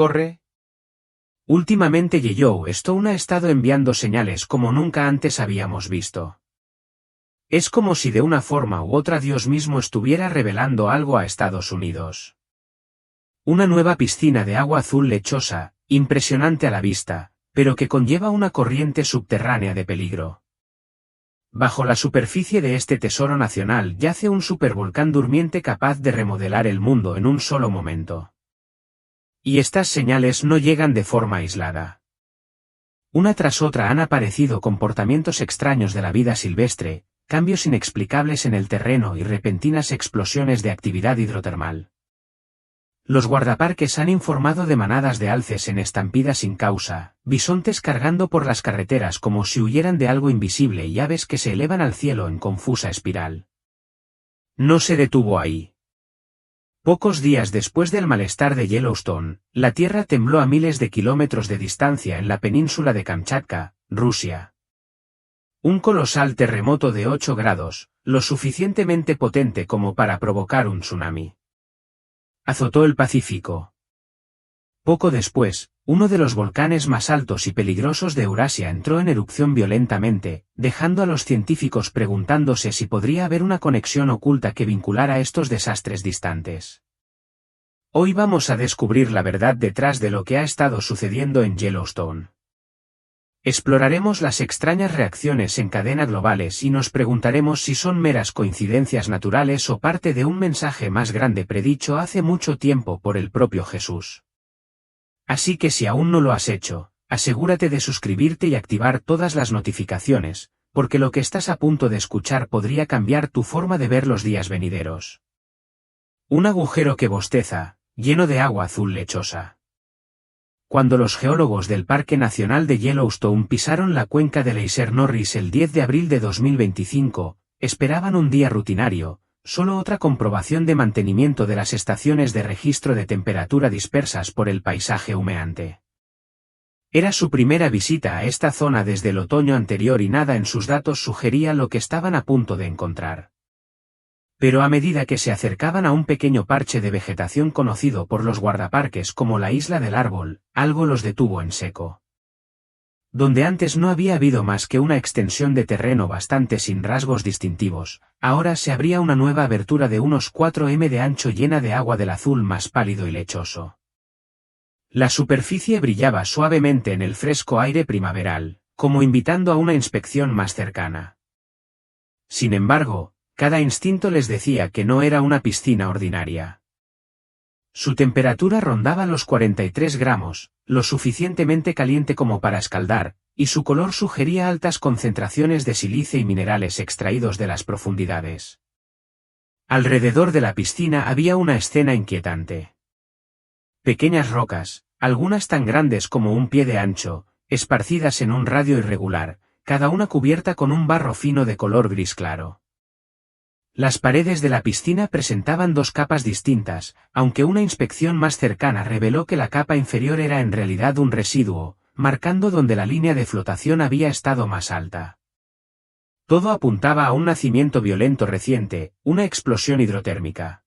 corre? Últimamente Yellowstone ha estado enviando señales como nunca antes habíamos visto. Es como si de una forma u otra Dios mismo estuviera revelando algo a Estados Unidos. Una nueva piscina de agua azul lechosa, impresionante a la vista, pero que conlleva una corriente subterránea de peligro. Bajo la superficie de este tesoro nacional yace un supervolcán durmiente capaz de remodelar el mundo en un solo momento. Y estas señales no llegan de forma aislada. Una tras otra han aparecido comportamientos extraños de la vida silvestre, cambios inexplicables en el terreno y repentinas explosiones de actividad hidrotermal. Los guardaparques han informado de manadas de alces en estampida sin causa, bisontes cargando por las carreteras como si huyeran de algo invisible y aves que se elevan al cielo en confusa espiral. No se detuvo ahí. Pocos días después del malestar de Yellowstone, la Tierra tembló a miles de kilómetros de distancia en la península de Kamchatka, Rusia. Un colosal terremoto de 8 grados, lo suficientemente potente como para provocar un tsunami, azotó el Pacífico. Poco después, uno de los volcanes más altos y peligrosos de Eurasia entró en erupción violentamente, dejando a los científicos preguntándose si podría haber una conexión oculta que vinculara estos desastres distantes. Hoy vamos a descubrir la verdad detrás de lo que ha estado sucediendo en Yellowstone. Exploraremos las extrañas reacciones en cadena globales y nos preguntaremos si son meras coincidencias naturales o parte de un mensaje más grande predicho hace mucho tiempo por el propio Jesús. Así que si aún no lo has hecho, asegúrate de suscribirte y activar todas las notificaciones, porque lo que estás a punto de escuchar podría cambiar tu forma de ver los días venideros. Un agujero que bosteza, lleno de agua azul lechosa. Cuando los geólogos del Parque Nacional de Yellowstone pisaron la cuenca de Leyser Norris el 10 de abril de 2025, esperaban un día rutinario, solo otra comprobación de mantenimiento de las estaciones de registro de temperatura dispersas por el paisaje humeante. Era su primera visita a esta zona desde el otoño anterior y nada en sus datos sugería lo que estaban a punto de encontrar. Pero a medida que se acercaban a un pequeño parche de vegetación conocido por los guardaparques como la Isla del Árbol, algo los detuvo en seco. Donde antes no había habido más que una extensión de terreno bastante sin rasgos distintivos, ahora se abría una nueva abertura de unos 4 m de ancho llena de agua del azul más pálido y lechoso. La superficie brillaba suavemente en el fresco aire primaveral, como invitando a una inspección más cercana. Sin embargo, cada instinto les decía que no era una piscina ordinaria. Su temperatura rondaba los 43 gramos, lo suficientemente caliente como para escaldar, y su color sugería altas concentraciones de sílice y minerales extraídos de las profundidades. Alrededor de la piscina había una escena inquietante. Pequeñas rocas, algunas tan grandes como un pie de ancho, esparcidas en un radio irregular, cada una cubierta con un barro fino de color gris claro. Las paredes de la piscina presentaban dos capas distintas, aunque una inspección más cercana reveló que la capa inferior era en realidad un residuo, marcando donde la línea de flotación había estado más alta. Todo apuntaba a un nacimiento violento reciente, una explosión hidrotérmica.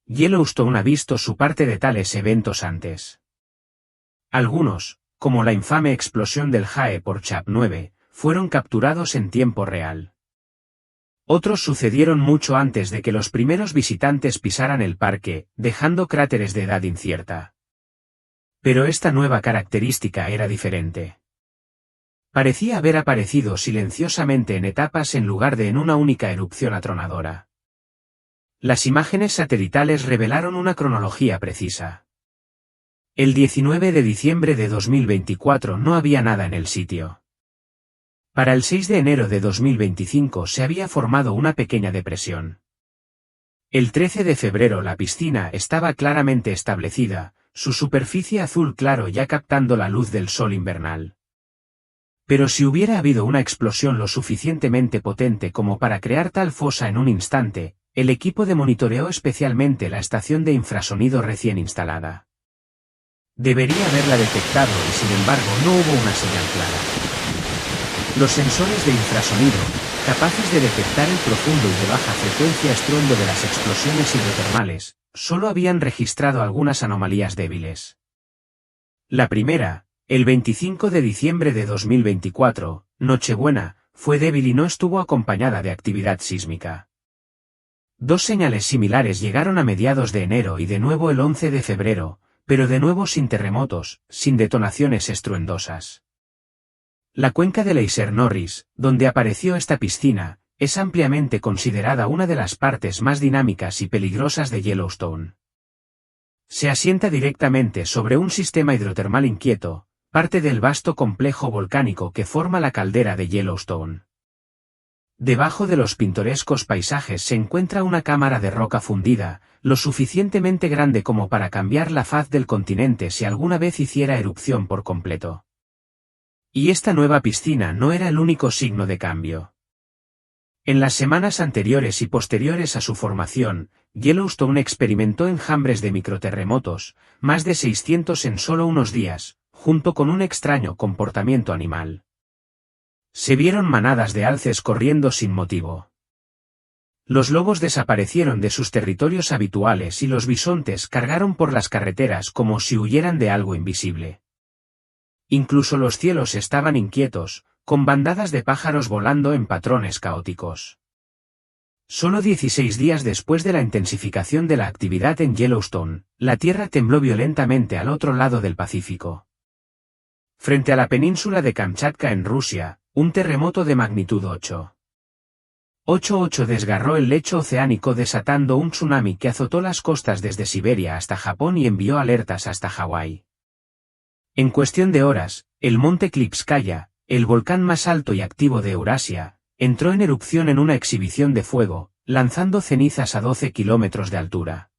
Yellowstone ha visto su parte de tales eventos antes. Algunos, como la infame explosión del Jae por Chap 9, fueron capturados en tiempo real. Otros sucedieron mucho antes de que los primeros visitantes pisaran el parque, dejando cráteres de edad incierta. Pero esta nueva característica era diferente. Parecía haber aparecido silenciosamente en etapas en lugar de en una única erupción atronadora. Las imágenes satelitales revelaron una cronología precisa. El 19 de diciembre de 2024 no había nada en el sitio. Para el 6 de enero de 2025 se había formado una pequeña depresión. El 13 de febrero la piscina estaba claramente establecida, su superficie azul claro ya captando la luz del sol invernal. Pero si hubiera habido una explosión lo suficientemente potente como para crear tal fosa en un instante, el equipo de monitoreo especialmente la estación de infrasonido recién instalada. Debería haberla detectado y sin embargo no hubo una señal clara. Los sensores de infrasonido, capaces de detectar el profundo y de baja frecuencia estruendo de las explosiones hidrotermales, solo habían registrado algunas anomalías débiles. La primera, el 25 de diciembre de 2024, Nochebuena, fue débil y no estuvo acompañada de actividad sísmica. Dos señales similares llegaron a mediados de enero y de nuevo el 11 de febrero, pero de nuevo sin terremotos, sin detonaciones estruendosas. La cuenca de Leyser Norris, donde apareció esta piscina, es ampliamente considerada una de las partes más dinámicas y peligrosas de Yellowstone. Se asienta directamente sobre un sistema hidrotermal inquieto, parte del vasto complejo volcánico que forma la caldera de Yellowstone. Debajo de los pintorescos paisajes se encuentra una cámara de roca fundida, lo suficientemente grande como para cambiar la faz del continente si alguna vez hiciera erupción por completo. Y esta nueva piscina no era el único signo de cambio. En las semanas anteriores y posteriores a su formación, Yellowstone experimentó enjambres de microterremotos, más de 600 en solo unos días, junto con un extraño comportamiento animal. Se vieron manadas de alces corriendo sin motivo. Los lobos desaparecieron de sus territorios habituales y los bisontes cargaron por las carreteras como si huyeran de algo invisible. Incluso los cielos estaban inquietos, con bandadas de pájaros volando en patrones caóticos. Solo 16 días después de la intensificación de la actividad en Yellowstone, la Tierra tembló violentamente al otro lado del Pacífico. Frente a la península de Kamchatka en Rusia, un terremoto de magnitud 8.8 desgarró el lecho oceánico desatando un tsunami que azotó las costas desde Siberia hasta Japón y envió alertas hasta Hawái. En cuestión de horas, el monte Klipskaya, el volcán más alto y activo de Eurasia, entró en erupción en una exhibición de fuego, lanzando cenizas a 12 kilómetros de altura.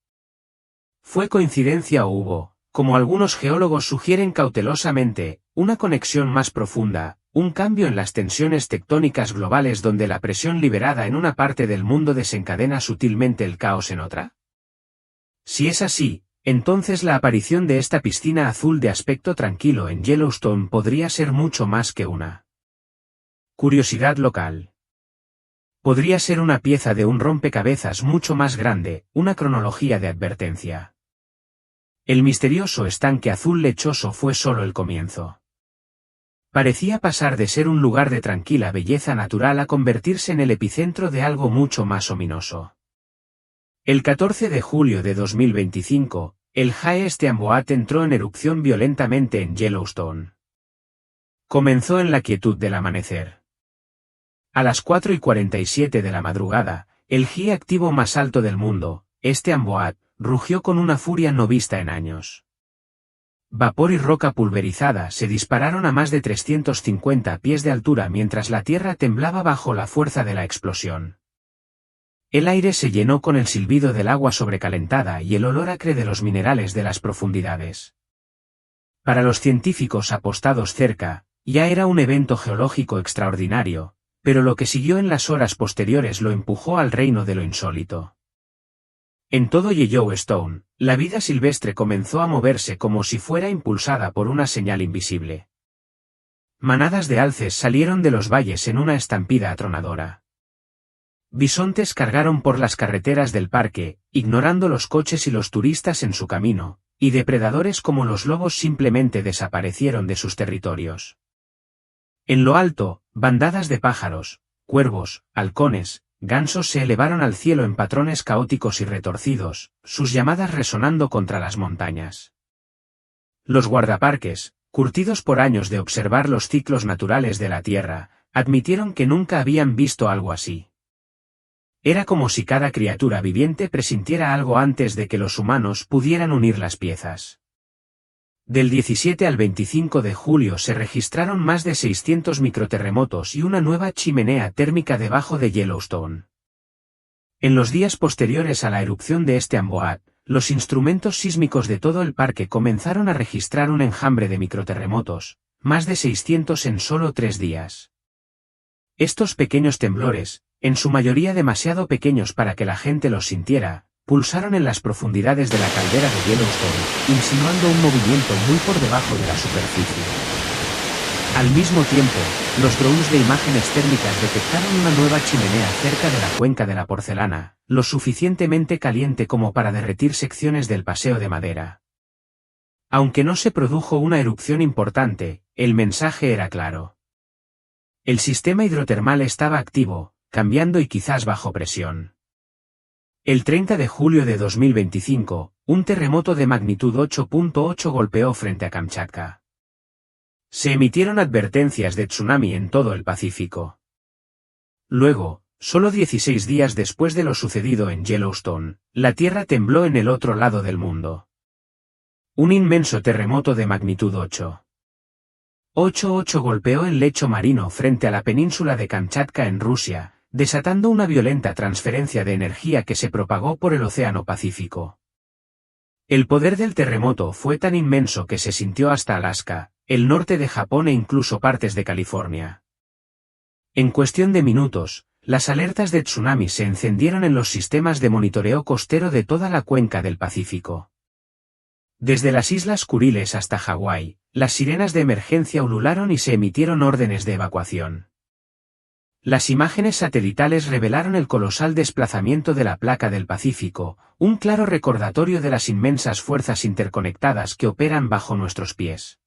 ¿Fue coincidencia o hubo, como algunos geólogos sugieren cautelosamente, una conexión más profunda, un cambio en las tensiones tectónicas globales donde la presión liberada en una parte del mundo desencadena sutilmente el caos en otra? Si es así, entonces la aparición de esta piscina azul de aspecto tranquilo en Yellowstone podría ser mucho más que una curiosidad local. Podría ser una pieza de un rompecabezas mucho más grande, una cronología de advertencia. El misterioso estanque azul lechoso fue solo el comienzo. Parecía pasar de ser un lugar de tranquila belleza natural a convertirse en el epicentro de algo mucho más ominoso. El 14 de julio de 2025, el Hae Steamboat entró en erupción violentamente en Yellowstone. Comenzó en la quietud del amanecer. A las 4:47 de la madrugada, el GIE activo más alto del mundo, Steamboat, rugió con una furia no vista en años. Vapor y roca pulverizada se dispararon a más de 350 pies de altura mientras la tierra temblaba bajo la fuerza de la explosión. El aire se llenó con el silbido del agua sobrecalentada y el olor acre de los minerales de las profundidades. Para los científicos apostados cerca, ya era un evento geológico extraordinario, pero lo que siguió en las horas posteriores lo empujó al reino de lo insólito. En todo Yellowstone, la vida silvestre comenzó a moverse como si fuera impulsada por una señal invisible. Manadas de alces salieron de los valles en una estampida atronadora. Bisontes cargaron por las carreteras del parque, ignorando los coches y los turistas en su camino, y depredadores como los lobos simplemente desaparecieron de sus territorios. En lo alto, bandadas de pájaros, cuervos, halcones, gansos se elevaron al cielo en patrones caóticos y retorcidos, sus llamadas resonando contra las montañas. Los guardaparques, curtidos por años de observar los ciclos naturales de la Tierra, admitieron que nunca habían visto algo así. Era como si cada criatura viviente presintiera algo antes de que los humanos pudieran unir las piezas. Del 17 al 25 de julio se registraron más de 600 microterremotos y una nueva chimenea térmica debajo de Yellowstone. En los días posteriores a la erupción de Steamboat, los instrumentos sísmicos de todo el parque comenzaron a registrar un enjambre de microterremotos, más de 600 en solo 3 días. Estos pequeños temblores, en su mayoría demasiado pequeños para que la gente los sintiera, pulsaron en las profundidades de la caldera de Yellowstone, insinuando un movimiento muy por debajo de la superficie. Al mismo tiempo, los drones de imágenes térmicas detectaron una nueva chimenea cerca de la cuenca de la porcelana, lo suficientemente caliente como para derretir secciones del paseo de madera. Aunque no se produjo una erupción importante, el mensaje era claro. El sistema hidrotermal estaba activo, cambiando y quizás bajo presión. El 30 de julio de 2025, un terremoto de magnitud 8.8 golpeó frente a Kamchatka. Se emitieron advertencias de tsunami en todo el Pacífico. Luego, solo 16 días después de lo sucedido en Yellowstone, la Tierra tembló en el otro lado del mundo. Un inmenso terremoto de magnitud 8.8 golpeó el lecho marino frente a la península de Kamchatka en Rusia, desatando una violenta transferencia de energía que se propagó por el Océano Pacífico. El poder del terremoto fue tan inmenso que se sintió hasta Alaska, el norte de Japón e incluso partes de California. En cuestión de minutos, las alertas de tsunami se encendieron en los sistemas de monitoreo costero de toda la cuenca del Pacífico. Desde las Islas Kuriles hasta Hawái, las sirenas de emergencia ulularon y se emitieron órdenes de evacuación. Las imágenes satelitales revelaron el colosal desplazamiento de la placa del Pacífico, un claro recordatorio de las inmensas fuerzas interconectadas que operan bajo nuestros pies.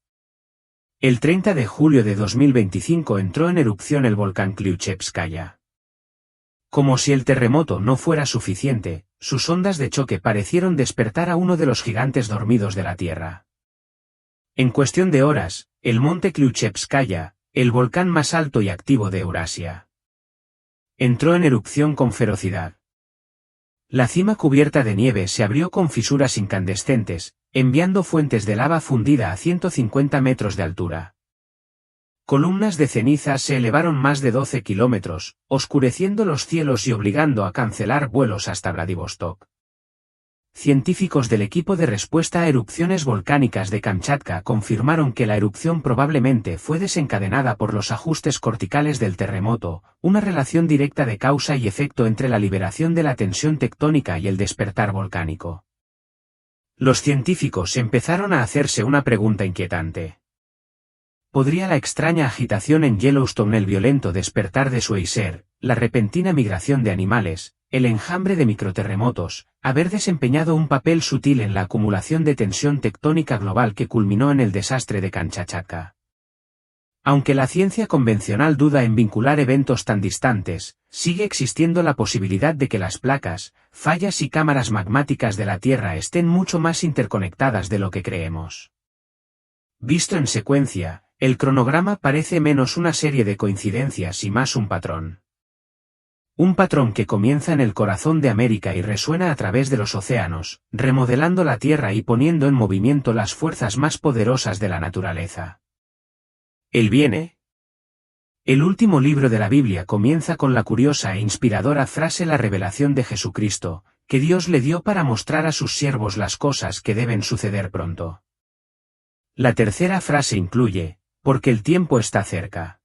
El 30 de julio de 2025 entró en erupción el volcán Klyuchevskaya. Como si el terremoto no fuera suficiente, sus ondas de choque parecieron despertar a uno de los gigantes dormidos de la Tierra. En cuestión de horas, el monte Klyuchevskaya, el volcán más alto y activo de Eurasia, entró en erupción con ferocidad. La cima cubierta de nieve se abrió con fisuras incandescentes, enviando fuentes de lava fundida a 150 metros de altura. Columnas de ceniza se elevaron más de 12 kilómetros, oscureciendo los cielos y obligando a cancelar vuelos hasta Vladivostok. Científicos del equipo de respuesta a erupciones volcánicas de Kamchatka confirmaron que la erupción probablemente fue desencadenada por los ajustes corticales del terremoto, una relación directa de causa y efecto entre la liberación de la tensión tectónica y el despertar volcánico. Los científicos empezaron a hacerse una pregunta inquietante. ¿Podría la extraña agitación en Yellowstone, el violento despertar de Schweizer, la repentina migración de animales, el enjambre de microterremotos, haber desempeñado un papel sutil en la acumulación de tensión tectónica global que culminó en el desastre de Kamchatka? Aunque la ciencia convencional duda en vincular eventos tan distantes, sigue existiendo la posibilidad de que las placas, fallas y cámaras magmáticas de la Tierra estén mucho más interconectadas de lo que creemos. Visto en secuencia, el cronograma parece menos una serie de coincidencias y más un patrón. Un patrón que comienza en el corazón de América y resuena a través de los océanos, remodelando la Tierra y poniendo en movimiento las fuerzas más poderosas de la naturaleza. ¿Él viene? El último libro de la Biblia comienza con la curiosa e inspiradora frase: la revelación de Jesucristo, que Dios le dio para mostrar a sus siervos las cosas que deben suceder pronto. La tercera frase incluye: porque el tiempo está cerca.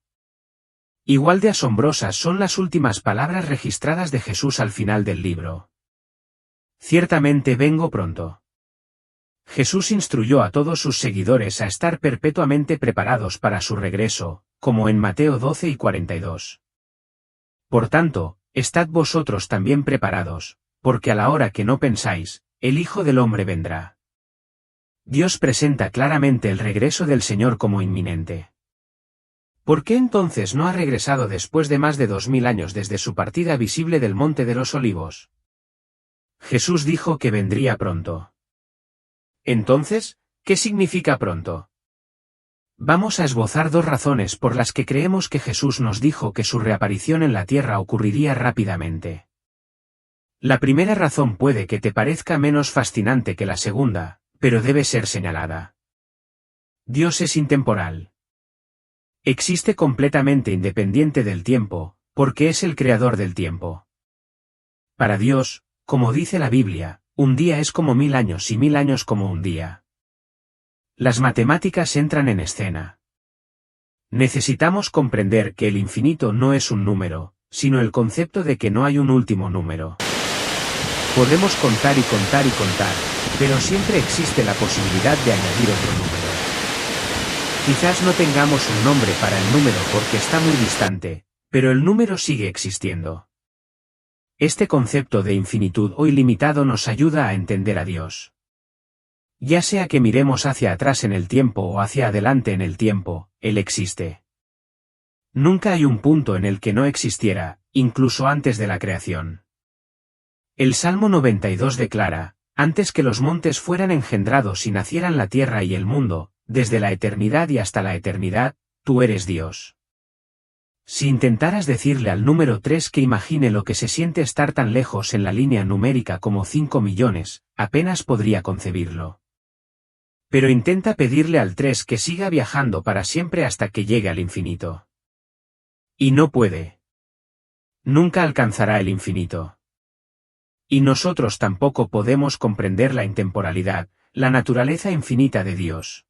Igual de asombrosas son las últimas palabras registradas de Jesús al final del libro. Ciertamente vengo pronto. Jesús instruyó a todos sus seguidores a estar perpetuamente preparados para su regreso, como en Mateo 12 y 42. Por tanto, estad vosotros también preparados, porque a la hora que no pensáis, el Hijo del Hombre vendrá. Dios presenta claramente el regreso del Señor como inminente. ¿Por qué entonces no ha regresado después de más de 2000 años desde su partida visible del Monte de los Olivos? Jesús dijo que vendría pronto. Entonces, ¿qué significa pronto? Vamos a esbozar dos razones por las que creemos que Jesús nos dijo que su reaparición en la tierra ocurriría rápidamente. La primera razón puede que te parezca menos fascinante que la segunda, pero debe ser señalada. Dios es intemporal. Existe completamente independiente del tiempo, porque es el creador del tiempo. Para Dios, como dice la Biblia, un día es como 1000 años y 1000 años como un día. Las matemáticas entran en escena. Necesitamos comprender que el infinito no es un número, sino el concepto de que no hay un último número. Podemos contar y contar y contar, pero siempre existe la posibilidad de añadir otro número. Quizás no tengamos un nombre para el número porque está muy distante, pero el número sigue existiendo. Este concepto de infinitud o ilimitado nos ayuda a entender a Dios. Ya sea que miremos hacia atrás en el tiempo o hacia adelante en el tiempo, Él existe. Nunca hay un punto en el que no existiera, incluso antes de la creación. El Salmo 92 declara: antes que los montes fueran engendrados y nacieran la tierra y el mundo, desde la eternidad y hasta la eternidad, tú eres Dios. Si intentaras decirle al número 3 que imagine lo que se siente estar tan lejos en la línea numérica como 5 millones, apenas podría concebirlo. Pero intenta pedirle al 3 que siga viajando para siempre hasta que llegue al infinito. Y no puede. Nunca alcanzará el infinito. Y nosotros tampoco podemos comprender la intemporalidad, la naturaleza infinita de Dios.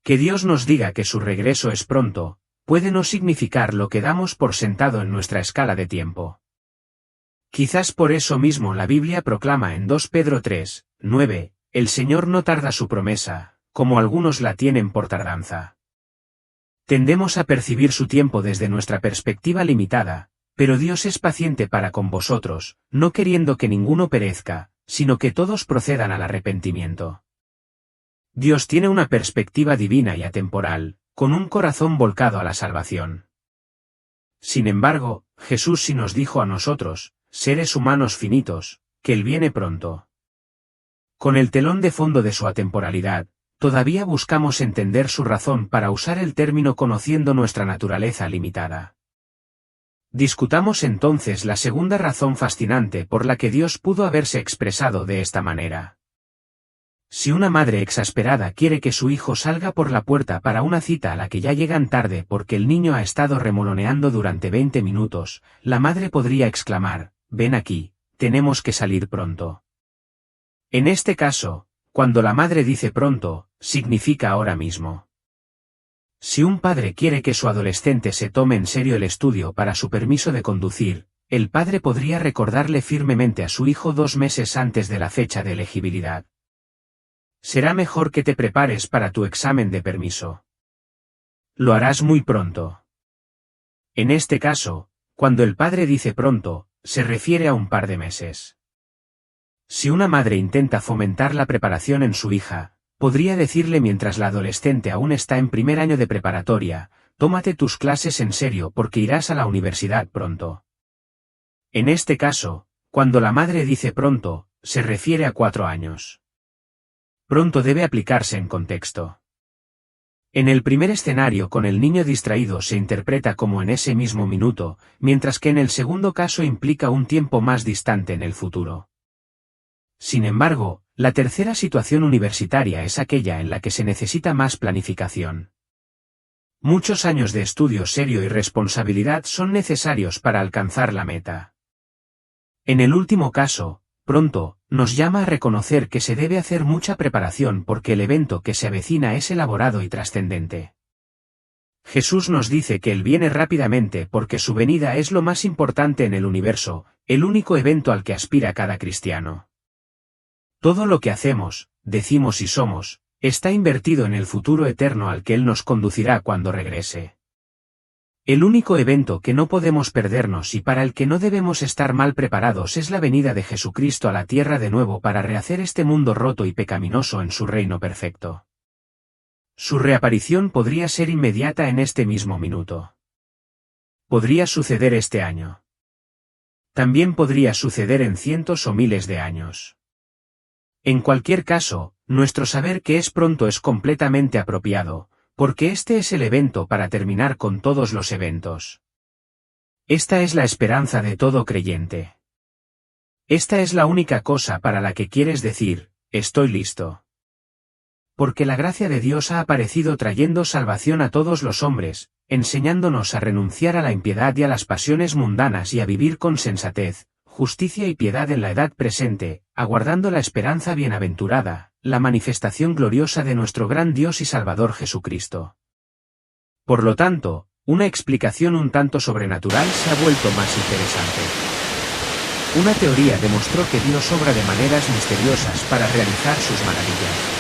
Que Dios nos diga que su regreso es pronto, puede no significar lo que damos por sentado en nuestra escala de tiempo. Quizás por eso mismo la Biblia proclama en 2 Pedro 3, 9, el Señor no tarda su promesa, como algunos la tienen por tardanza. Tendemos a percibir su tiempo desde nuestra perspectiva limitada, pero Dios es paciente para con vosotros, no queriendo que ninguno perezca, sino que todos procedan al arrepentimiento. Dios tiene una perspectiva divina y atemporal, con un corazón volcado a la salvación. Sin embargo, Jesús sí nos dijo a nosotros, seres humanos finitos, que Él viene pronto. Con el telón de fondo de su atemporalidad, todavía buscamos entender su razón para usar el término conociendo nuestra naturaleza limitada. Discutamos entonces la segunda razón fascinante por la que Dios pudo haberse expresado de esta manera. Si una madre exasperada quiere que su hijo salga por la puerta para una cita a la que ya llegan tarde porque el niño ha estado remoloneando durante 20 minutos, la madre podría exclamar: ven aquí, tenemos que salir pronto. En este caso, cuando la madre dice pronto, significa ahora mismo. Si un padre quiere que su adolescente se tome en serio el estudio para su permiso de conducir, el padre podría recordarle firmemente a su hijo 2 meses antes de la fecha de elegibilidad. Será mejor que te prepares para tu examen de permiso. Lo harás muy pronto. En este caso, cuando el padre dice pronto, se refiere a un par de meses. Si una madre intenta fomentar la preparación en su hija, podría decirle mientras la adolescente aún está en primer año de preparatoria: tómate tus clases en serio porque irás a la universidad pronto. En este caso, cuando la madre dice pronto, se refiere a 4 años. Pronto debe aplicarse en contexto. En el primer escenario con el niño distraído se interpreta como en ese mismo minuto, mientras que en el segundo caso implica un tiempo más distante en el futuro. Sin embargo, la tercera situación universitaria es aquella en la que se necesita más planificación. Muchos años de estudio serio y responsabilidad son necesarios para alcanzar la meta. En el último caso, pronto, nos llama a reconocer que se debe hacer mucha preparación porque el evento que se avecina es elaborado y trascendente. Jesús nos dice que Él viene rápidamente porque su venida es lo más importante en el universo, el único evento al que aspira cada cristiano. Todo lo que hacemos, decimos y somos, está invertido en el futuro eterno al que Él nos conducirá cuando regrese. El único evento que no podemos perdernos y para el que no debemos estar mal preparados es la venida de Jesucristo a la tierra de nuevo para rehacer este mundo roto y pecaminoso en su reino perfecto. Su reaparición podría ser inmediata en este mismo minuto. Podría suceder este año. También podría suceder en cientos o miles de años. En cualquier caso, nuestro saber que es pronto es completamente apropiado, porque este es el evento para terminar con todos los eventos. Esta es la esperanza de todo creyente. Esta es la única cosa para la que quieres decir: estoy listo. Porque la gracia de Dios ha aparecido trayendo salvación a todos los hombres, enseñándonos a renunciar a la impiedad y a las pasiones mundanas y a vivir con sensatez, justicia y piedad en la edad presente, aguardando la esperanza bienaventurada, la manifestación gloriosa de nuestro gran Dios y Salvador Jesucristo. Por lo tanto, una explicación un tanto sobrenatural se ha vuelto más interesante. Una teoría demostró que Dios obra de maneras misteriosas para realizar sus maravillas.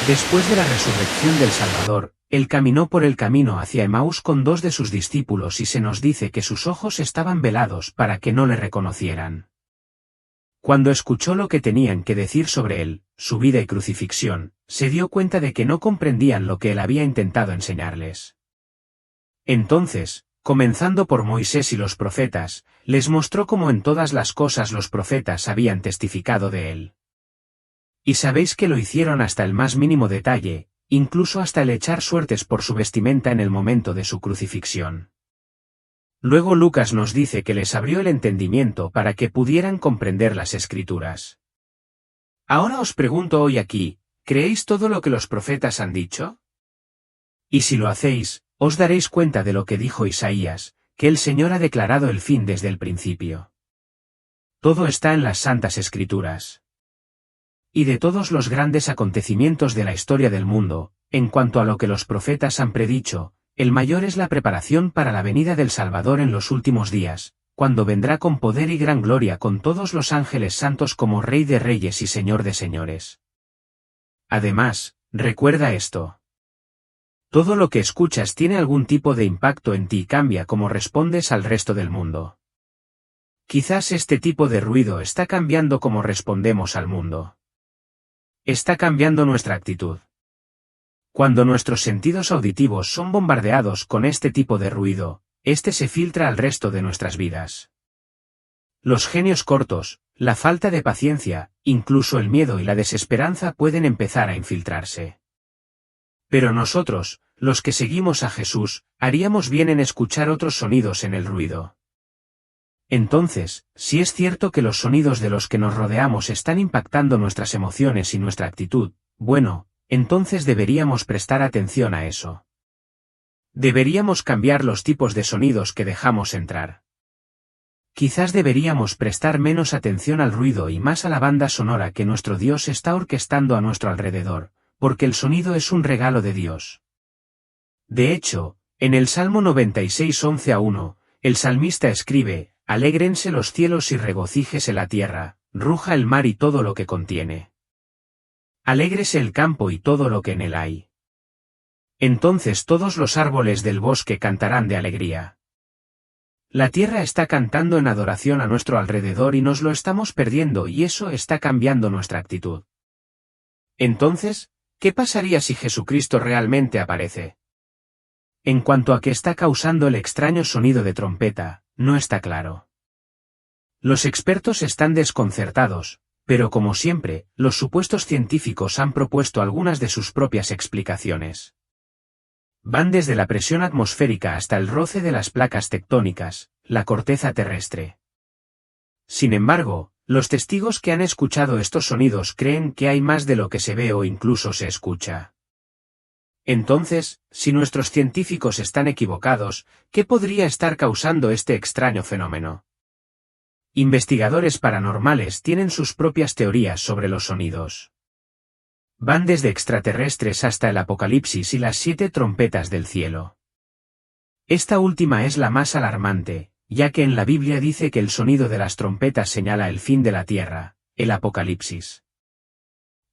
Después de la resurrección del Salvador, Él caminó por el camino hacia Emaús con 2 de sus discípulos y se nos dice que sus ojos estaban velados para que no le reconocieran. Cuando escuchó lo que tenían que decir sobre Él, su vida y crucifixión, se dio cuenta de que no comprendían lo que él había intentado enseñarles. Entonces, comenzando por Moisés y los profetas, les mostró cómo en todas las cosas los profetas habían testificado de él. Y sabéis que lo hicieron hasta el más mínimo detalle, incluso hasta el echar suertes por su vestimenta en el momento de su crucifixión. Luego Lucas nos dice que les abrió el entendimiento para que pudieran comprender las Escrituras. Ahora os pregunto hoy aquí, ¿creéis todo lo que los profetas han dicho? Y si lo hacéis, os daréis cuenta de lo que dijo Isaías, que el Señor ha declarado el fin desde el principio. Todo está en las Santas Escrituras. Y de todos los grandes acontecimientos de la historia del mundo, en cuanto a lo que los profetas han predicho, el mayor es la preparación para la venida del Salvador en los últimos días, cuando vendrá con poder y gran gloria con todos los ángeles santos como Rey de Reyes y Señor de Señores. Además, recuerda esto. Todo lo que escuchas tiene algún tipo de impacto en ti y cambia cómo respondes al resto del mundo. Quizás este tipo de ruido está cambiando cómo respondemos al mundo. Está cambiando nuestra actitud. Cuando nuestros sentidos auditivos son bombardeados con este tipo de ruido, este se filtra al resto de nuestras vidas. Los genios cortos, la falta de paciencia, incluso el miedo y la desesperanza pueden empezar a infiltrarse. Pero nosotros, los que seguimos a Jesús, haríamos bien en escuchar otros sonidos en el ruido. Entonces, si es cierto que los sonidos de los que nos rodeamos están impactando nuestras emociones y nuestra actitud, bueno, entonces deberíamos prestar atención a eso. Deberíamos cambiar los tipos de sonidos que dejamos entrar. Quizás deberíamos prestar menos atención al ruido y más a la banda sonora que nuestro Dios está orquestando a nuestro alrededor, porque el sonido es un regalo de Dios. De hecho, en el Salmo 96, 11-1, el salmista escribe: «Alégrense los cielos y regocíjese la tierra, ruja el mar y todo lo que contiene. Alégrese el campo y todo lo que en él hay. Entonces todos los árboles del bosque cantarán de alegría». La tierra está cantando en adoración a nuestro alrededor y nos lo estamos perdiendo y eso está cambiando nuestra actitud. Entonces, ¿qué pasaría si Jesucristo realmente aparece? En cuanto a qué está causando el extraño sonido de trompeta, no está claro. Los expertos están desconcertados, pero como siempre, los supuestos científicos han propuesto algunas de sus propias explicaciones. Van desde la presión atmosférica hasta el roce de las placas tectónicas, la corteza terrestre. Sin embargo, los testigos que han escuchado estos sonidos creen que hay más de lo que se ve o incluso se escucha. Entonces, si nuestros científicos están equivocados, ¿qué podría estar causando este extraño fenómeno? Investigadores paranormales tienen sus propias teorías sobre los sonidos. Van desde extraterrestres hasta el Apocalipsis y las 7 trompetas del cielo. Esta última es la más alarmante, ya que en la Biblia dice que el sonido de las trompetas señala el fin de la tierra, el Apocalipsis.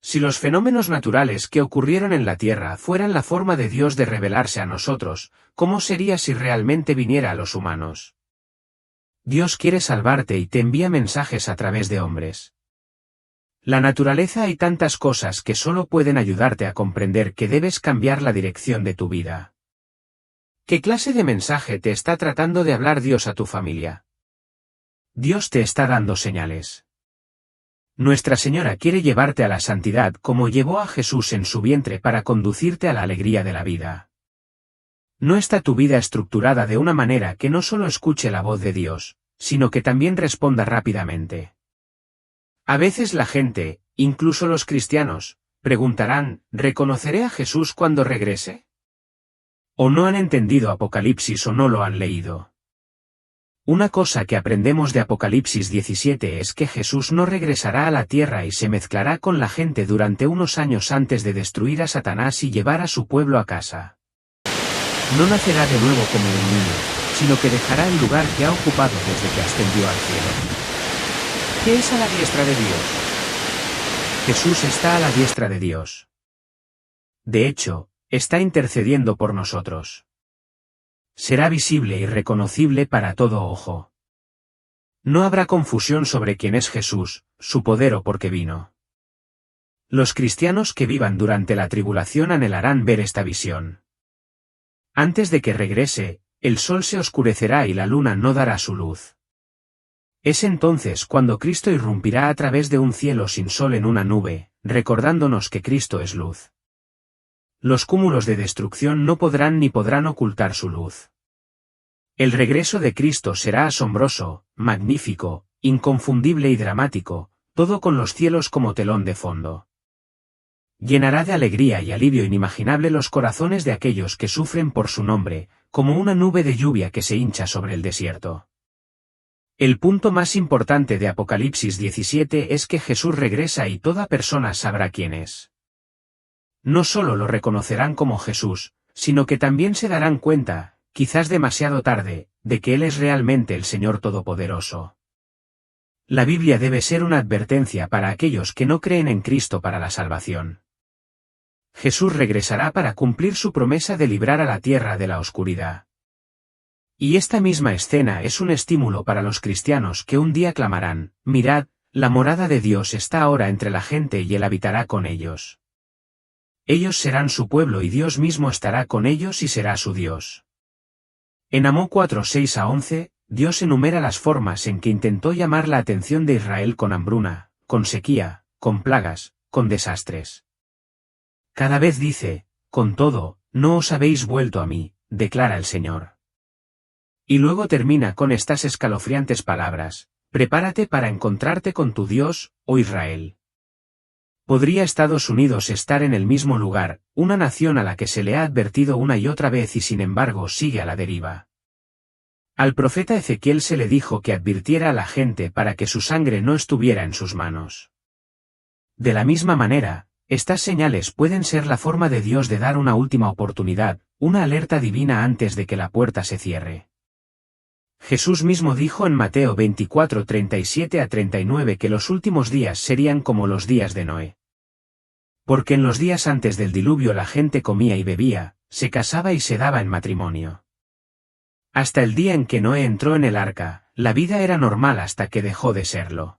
Si los fenómenos naturales que ocurrieron en la Tierra fueran la forma de Dios de revelarse a nosotros, ¿cómo sería si realmente viniera a los humanos? Dios quiere salvarte y te envía mensajes a través de hombres. La naturaleza hay tantas cosas que solo pueden ayudarte a comprender que debes cambiar la dirección de tu vida. ¿Qué clase de mensaje te está tratando de hablar Dios a tu familia? Dios te está dando señales. Nuestra Señora quiere llevarte a la santidad como llevó a Jesús en su vientre para conducirte a la alegría de la vida. No está tu vida estructurada de una manera que no solo escuche la voz de Dios, sino que también responda rápidamente. A veces la gente, incluso los cristianos, preguntarán, ¿reconoceré a Jesús cuando regrese? O no han entendido Apocalipsis o no lo han leído. Una cosa que aprendemos de Apocalipsis 17 es que Jesús no regresará a la tierra y se mezclará con la gente durante unos años antes de destruir a Satanás y llevar a su pueblo a casa. No nacerá de nuevo como un niño, sino que dejará el lugar que ha ocupado desde que ascendió al cielo. ¿Qué es a la diestra de Dios? Jesús está a la diestra de Dios. De hecho, está intercediendo por nosotros. Será visible y reconocible para todo ojo. No habrá confusión sobre quién es Jesús, su poder o por qué vino. Los cristianos que vivan durante la tribulación anhelarán ver esta visión. Antes de que regrese, el sol se oscurecerá y la luna no dará su luz. Es entonces cuando Cristo irrumpirá a través de un cielo sin sol en una nube, recordándonos que Cristo es luz. Los cúmulos de destrucción no podrán ni podrán ocultar su luz. El regreso de Cristo será asombroso, magnífico, inconfundible y dramático, todo con los cielos como telón de fondo. Llenará de alegría y alivio inimaginable los corazones de aquellos que sufren por su nombre, como una nube de lluvia que se hincha sobre el desierto. El punto más importante de Apocalipsis 17 es que Jesús regresa y toda persona sabrá quién es. No solo lo reconocerán como Jesús, sino que también se darán cuenta, quizás demasiado tarde, de que Él es realmente el Señor Todopoderoso. La Biblia debe ser una advertencia para aquellos que no creen en Cristo para la salvación. Jesús regresará para cumplir su promesa de librar a la tierra de la oscuridad. Y esta misma escena es un estímulo para los cristianos que un día clamarán: mirad, la morada de Dios está ahora entre la gente y Él habitará con ellos. Ellos serán su pueblo y Dios mismo estará con ellos y será su Dios. En Amós 4:6-11, Dios enumera las formas en que intentó llamar la atención de Israel con hambruna, con sequía, con plagas, con desastres. Cada vez dice: con todo, no os habéis vuelto a mí, declara el Señor. Y luego termina con estas escalofriantes palabras: prepárate para encontrarte con tu Dios, oh Israel. ¿Podría Estados Unidos estar en el mismo lugar, una nación a la que se le ha advertido una y otra vez y sin embargo sigue a la deriva? Al profeta Ezequiel se le dijo que advirtiera a la gente para que su sangre no estuviera en sus manos. De la misma manera, estas señales pueden ser la forma de Dios de dar una última oportunidad, una alerta divina antes de que la puerta se cierre. Jesús mismo dijo en Mateo 24:37-39 que los últimos días serían como los días de Noé. Porque en los días antes del diluvio la gente comía y bebía, se casaba y se daba en matrimonio. Hasta el día en que Noé entró en el arca, la vida era normal hasta que dejó de serlo.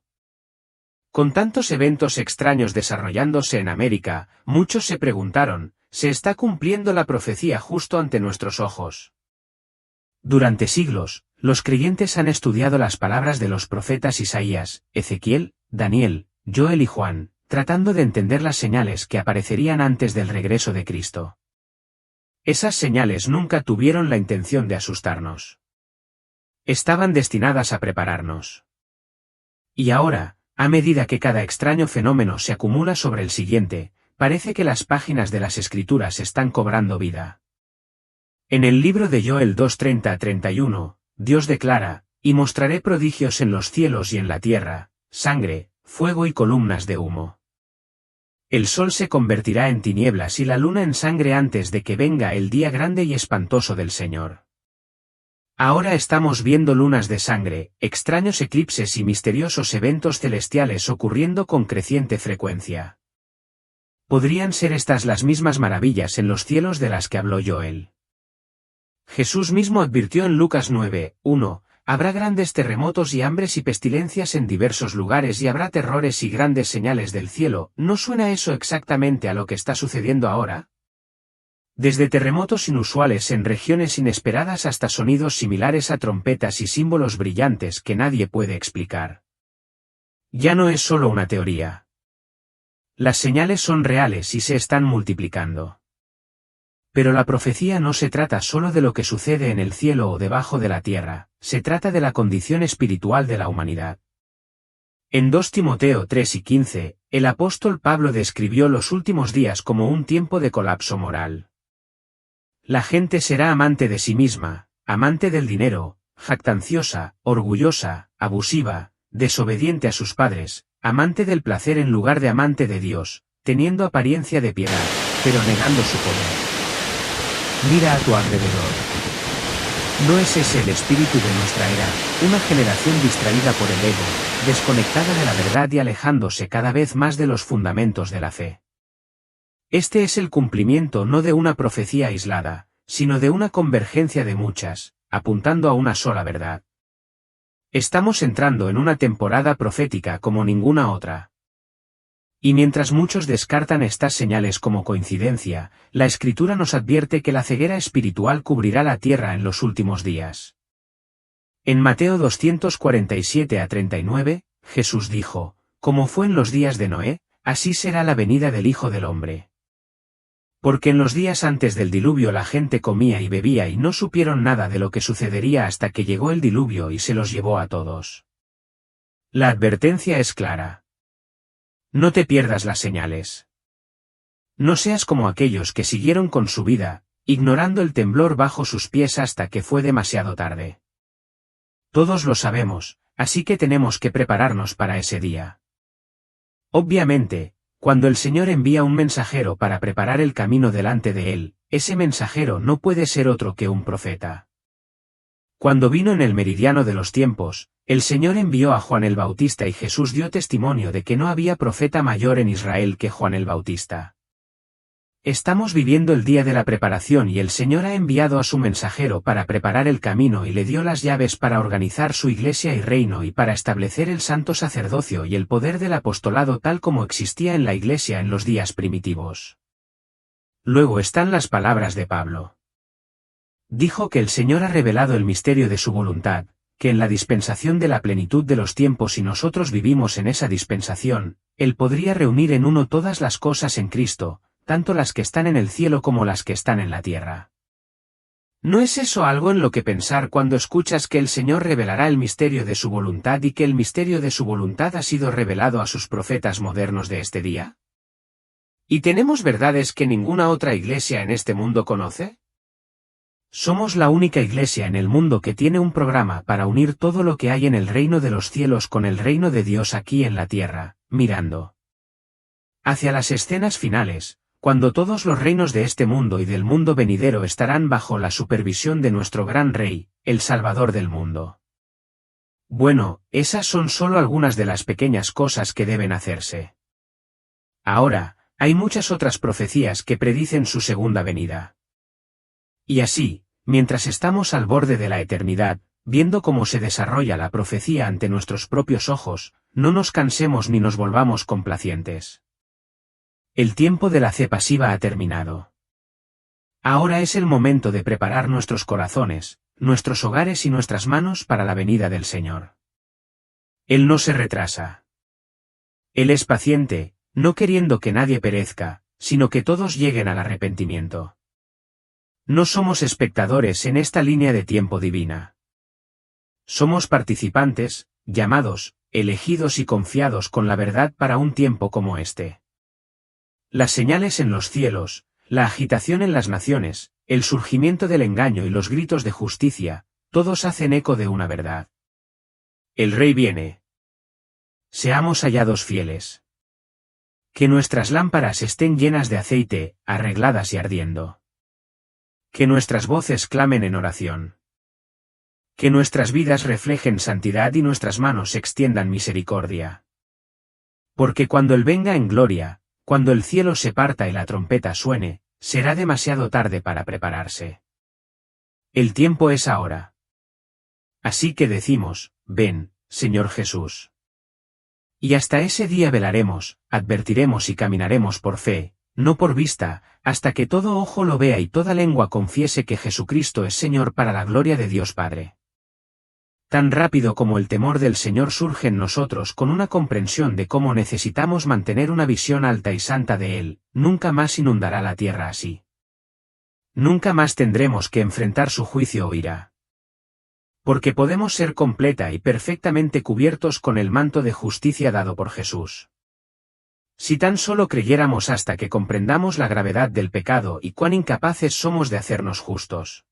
Con tantos eventos extraños desarrollándose en América, muchos se preguntaron: ¿se está cumpliendo la profecía justo ante nuestros ojos? Durante siglos, los creyentes han estudiado las palabras de los profetas Isaías, Ezequiel, Daniel, Joel y Juan, tratando de entender las señales que aparecerían antes del regreso de Cristo. Esas señales nunca tuvieron la intención de asustarnos. Estaban destinadas a prepararnos. Y ahora, a medida que cada extraño fenómeno se acumula sobre el siguiente, parece que las páginas de las Escrituras están cobrando vida. En el libro de Joel 2:30-31, Dios declara: y mostraré prodigios en los cielos y en la tierra, sangre, fuego y columnas de humo. El sol se convertirá en tinieblas y la luna en sangre antes de que venga el día grande y espantoso del Señor. Ahora estamos viendo lunas de sangre, extraños eclipses y misteriosos eventos celestiales ocurriendo con creciente frecuencia. ¿Podrían ser estas las mismas maravillas en los cielos de las que habló Joel? Jesús mismo advirtió en Lucas 9:1, habrá grandes terremotos y hambres y pestilencias en diversos lugares y habrá terrores y grandes señales del cielo. ¿No suena eso exactamente a lo que está sucediendo ahora? Desde terremotos inusuales en regiones inesperadas hasta sonidos similares a trompetas y símbolos brillantes que nadie puede explicar. Ya no es solo una teoría. Las señales son reales y se están multiplicando. Pero la profecía no se trata solo de lo que sucede en el cielo o debajo de la tierra, se trata de la condición espiritual de la humanidad. En 2 Timoteo 3:15, el apóstol Pablo describió los últimos días como un tiempo de colapso moral. La gente será amante de sí misma, amante del dinero, jactanciosa, orgullosa, abusiva, desobediente a sus padres, amante del placer en lugar de amante de Dios, teniendo apariencia de piedad, pero negando su poder. Mira a tu alrededor. ¿No es ese el espíritu de nuestra era, una generación distraída por el ego, desconectada de la verdad y alejándose cada vez más de los fundamentos de la fe? Este es el cumplimiento no de una profecía aislada, sino de una convergencia de muchas, apuntando a una sola verdad. Estamos entrando en una temporada profética como ninguna otra. Y mientras muchos descartan estas señales como coincidencia, la Escritura nos advierte que la ceguera espiritual cubrirá la tierra en los últimos días. En Mateo 247-39, Jesús dijo, como fue en los días de Noé, así será la venida del Hijo del Hombre. Porque en los días antes del diluvio la gente comía y bebía y no supieron nada de lo que sucedería hasta que llegó el diluvio y se los llevó a todos. La advertencia es clara. No te pierdas las señales. No seas como aquellos que siguieron con su vida, ignorando el temblor bajo sus pies hasta que fue demasiado tarde. Todos lo sabemos, así que tenemos que prepararnos para ese día. Obviamente, cuando el Señor envía un mensajero para preparar el camino delante de él, ese mensajero no puede ser otro que un profeta. Cuando vino en el meridiano de los tiempos, el Señor envió a Juan el Bautista y Jesús dio testimonio de que no había profeta mayor en Israel que Juan el Bautista. Estamos viviendo el día de la preparación y el Señor ha enviado a su mensajero para preparar el camino y le dio las llaves para organizar su iglesia y reino y para establecer el santo sacerdocio y el poder del apostolado tal como existía en la iglesia en los días primitivos. Luego están las palabras de Pablo. Dijo que el Señor ha revelado el misterio de su voluntad, que en la dispensación de la plenitud de los tiempos y nosotros vivimos en esa dispensación, Él podría reunir en uno todas las cosas en Cristo, tanto las que están en el cielo como las que están en la tierra. ¿No es eso algo en lo que pensar cuando escuchas que el Señor revelará el misterio de su voluntad y que el misterio de su voluntad ha sido revelado a sus profetas modernos de este día? ¿Y tenemos verdades que ninguna otra iglesia en este mundo conoce? Somos la única iglesia en el mundo que tiene un programa para unir todo lo que hay en el reino de los cielos con el reino de Dios aquí en la tierra, mirando hacia las escenas finales, cuando todos los reinos de este mundo y del mundo venidero estarán bajo la supervisión de nuestro gran Rey, el Salvador del mundo. Bueno, esas son solo algunas de las pequeñas cosas que deben hacerse. Ahora, hay muchas otras profecías que predicen su segunda venida. Y así, mientras estamos al borde de la eternidad, viendo cómo se desarrolla la profecía ante nuestros propios ojos, no nos cansemos ni nos volvamos complacientes. El tiempo de la fe pasiva ha terminado. Ahora es el momento de preparar nuestros corazones, nuestros hogares y nuestras manos para la venida del Señor. Él no se retrasa. Él es paciente, no queriendo que nadie perezca, sino que todos lleguen al arrepentimiento. No somos espectadores en esta línea de tiempo divina. Somos participantes, llamados, elegidos y confiados con la verdad para un tiempo como este. Las señales en los cielos, la agitación en las naciones, el surgimiento del engaño y los gritos de justicia, todos hacen eco de una verdad. El Rey viene. Seamos hallados fieles. Que nuestras lámparas estén llenas de aceite, arregladas y ardiendo. Que nuestras voces clamen en oración. Que nuestras vidas reflejen santidad y nuestras manos extiendan misericordia. Porque cuando Él venga en gloria, cuando el cielo se parta y la trompeta suene, será demasiado tarde para prepararse. El tiempo es ahora. Así que decimos, ven, Señor Jesús. Y hasta ese día velaremos, advertiremos y caminaremos por fe, no por vista, hasta que todo ojo lo vea y toda lengua confiese que Jesucristo es Señor para la gloria de Dios Padre. Tan rápido como el temor del Señor surge en nosotros con una comprensión de cómo necesitamos mantener una visión alta y santa de Él, nunca más inundará la tierra así. Nunca más tendremos que enfrentar su juicio o ira. Porque podemos ser completa y perfectamente cubiertos con el manto de justicia dado por Jesús. Si tan solo creyéramos hasta que comprendamos la gravedad del pecado y cuán incapaces somos de hacernos justos.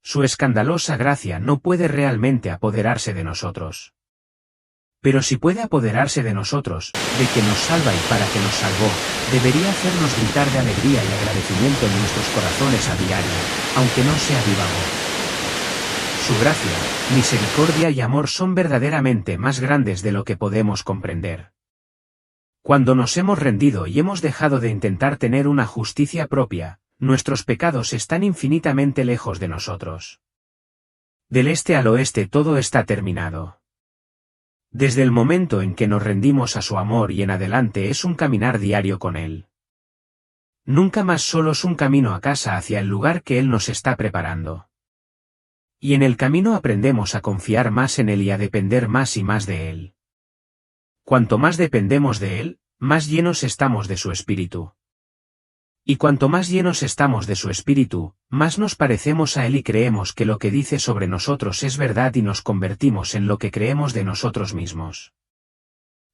Su escandalosa gracia no puede realmente apoderarse de nosotros. Pero si puede apoderarse de nosotros, de que nos salva y para que nos salvó, debería hacernos gritar de alegría y agradecimiento en nuestros corazones a diario, aunque no sea viva voz. Su gracia, misericordia y amor son verdaderamente más grandes de lo que podemos comprender. Cuando nos hemos rendido y hemos dejado de intentar tener una justicia propia, nuestros pecados están infinitamente lejos de nosotros. Del este al oeste todo está terminado. Desde el momento en que nos rendimos a su amor y en adelante es un caminar diario con Él. Nunca más solos un camino a casa hacia el lugar que Él nos está preparando. Y en el camino aprendemos a confiar más en Él y a depender más y más de Él. Cuanto más dependemos de Él, más llenos estamos de su Espíritu. Y cuanto más llenos estamos de su Espíritu, más nos parecemos a Él y creemos que lo que dice sobre nosotros es verdad y nos convertimos en lo que creemos de nosotros mismos.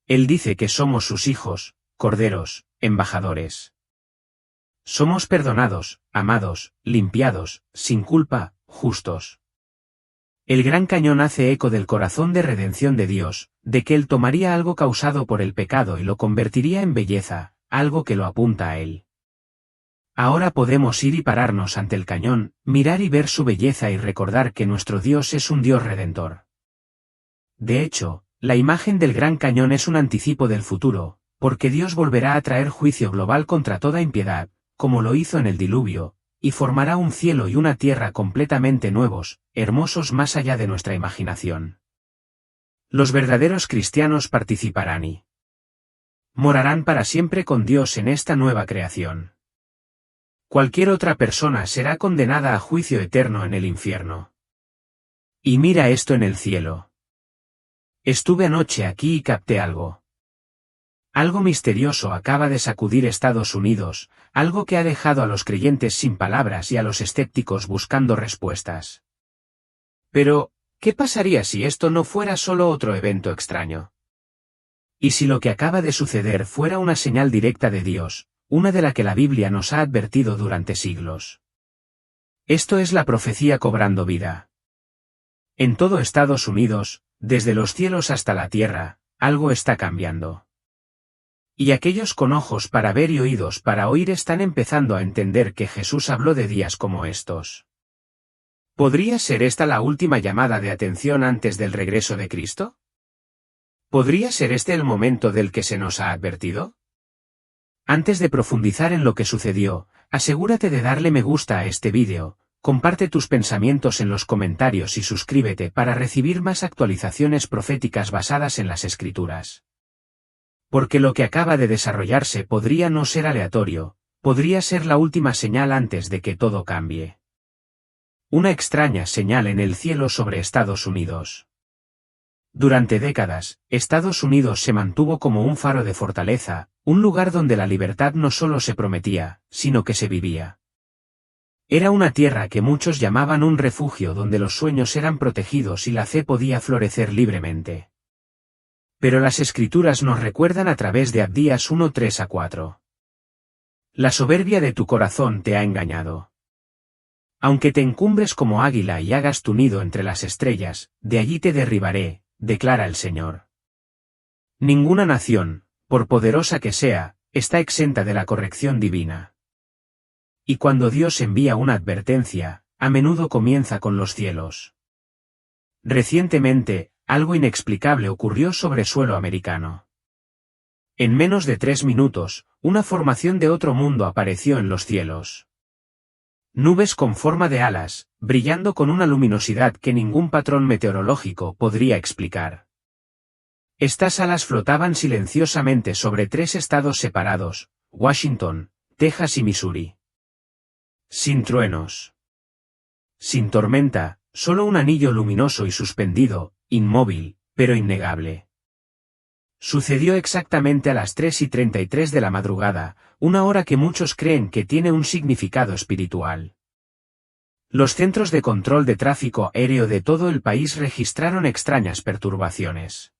Él dice que somos sus hijos, corderos, embajadores. Somos perdonados, amados, limpiados, sin culpa, justos. El Gran Cañón hace eco del corazón de redención de Dios, de que Él tomaría algo causado por el pecado y lo convertiría en belleza, algo que lo apunta a Él. Ahora podemos ir y pararnos ante el cañón, mirar y ver su belleza y recordar que nuestro Dios es un Dios redentor. De hecho, la imagen del Gran Cañón es un anticipo del futuro, porque Dios volverá a traer juicio global contra toda impiedad, como lo hizo en el diluvio, y formará un cielo y una tierra completamente nuevos, hermosos más allá de nuestra imaginación. Los verdaderos cristianos participarán y morarán para siempre con Dios en esta nueva creación. Cualquier otra persona será condenada a juicio eterno en el infierno. Y mira esto en el cielo. Estuve anoche aquí y capté algo. Algo misterioso acaba de sacudir Estados Unidos, algo que ha dejado a los creyentes sin palabras y a los escépticos buscando respuestas. Pero, ¿qué pasaría si esto no fuera solo otro evento extraño? ¿Y si lo que acaba de suceder fuera una señal directa de Dios, una de la que la Biblia nos ha advertido durante siglos? Esto es la profecía cobrando vida. En todo Estados Unidos, desde los cielos hasta la tierra, algo está cambiando. Y aquellos con ojos para ver y oídos para oír están empezando a entender que Jesús habló de días como estos. ¿Podría ser esta la última llamada de atención antes del regreso de Cristo? ¿Podría ser este el momento del que se nos ha advertido? Antes de profundizar en lo que sucedió, asegúrate de darle me gusta a este vídeo, comparte tus pensamientos en los comentarios y suscríbete para recibir más actualizaciones proféticas basadas en las Escrituras. Porque lo que acaba de desarrollarse podría no ser aleatorio, podría ser la última señal antes de que todo cambie. Una extraña señal en el cielo sobre Estados Unidos. Durante décadas, Estados Unidos se mantuvo como un faro de fortaleza, un lugar donde la libertad no solo se prometía, sino que se vivía. Era una tierra que muchos llamaban un refugio donde los sueños eran protegidos y la fe podía florecer libremente. Pero las Escrituras nos recuerdan a través de Abdías 1:3-4. La soberbia de tu corazón te ha engañado. Aunque te encumbres como águila y hagas tu nido entre las estrellas, de allí te derribaré, declara el Señor. Ninguna nación, por poderosa que sea, está exenta de la corrección divina. Y cuando Dios envía una advertencia, a menudo comienza con los cielos. Recientemente, algo inexplicable ocurrió sobre suelo americano. En menos de 3 minutos, una formación de otro mundo apareció en los cielos. Nubes con forma de alas, brillando con una luminosidad que ningún patrón meteorológico podría explicar. Estas alas flotaban silenciosamente sobre 3 estados separados, Washington, Texas y Missouri. Sin truenos. Sin tormenta, solo un anillo luminoso y suspendido, inmóvil, pero innegable. Sucedió exactamente a las 3:33 de la madrugada, una hora que muchos creen que tiene un significado espiritual. Los centros de control de tráfico aéreo de todo el país registraron extrañas perturbaciones.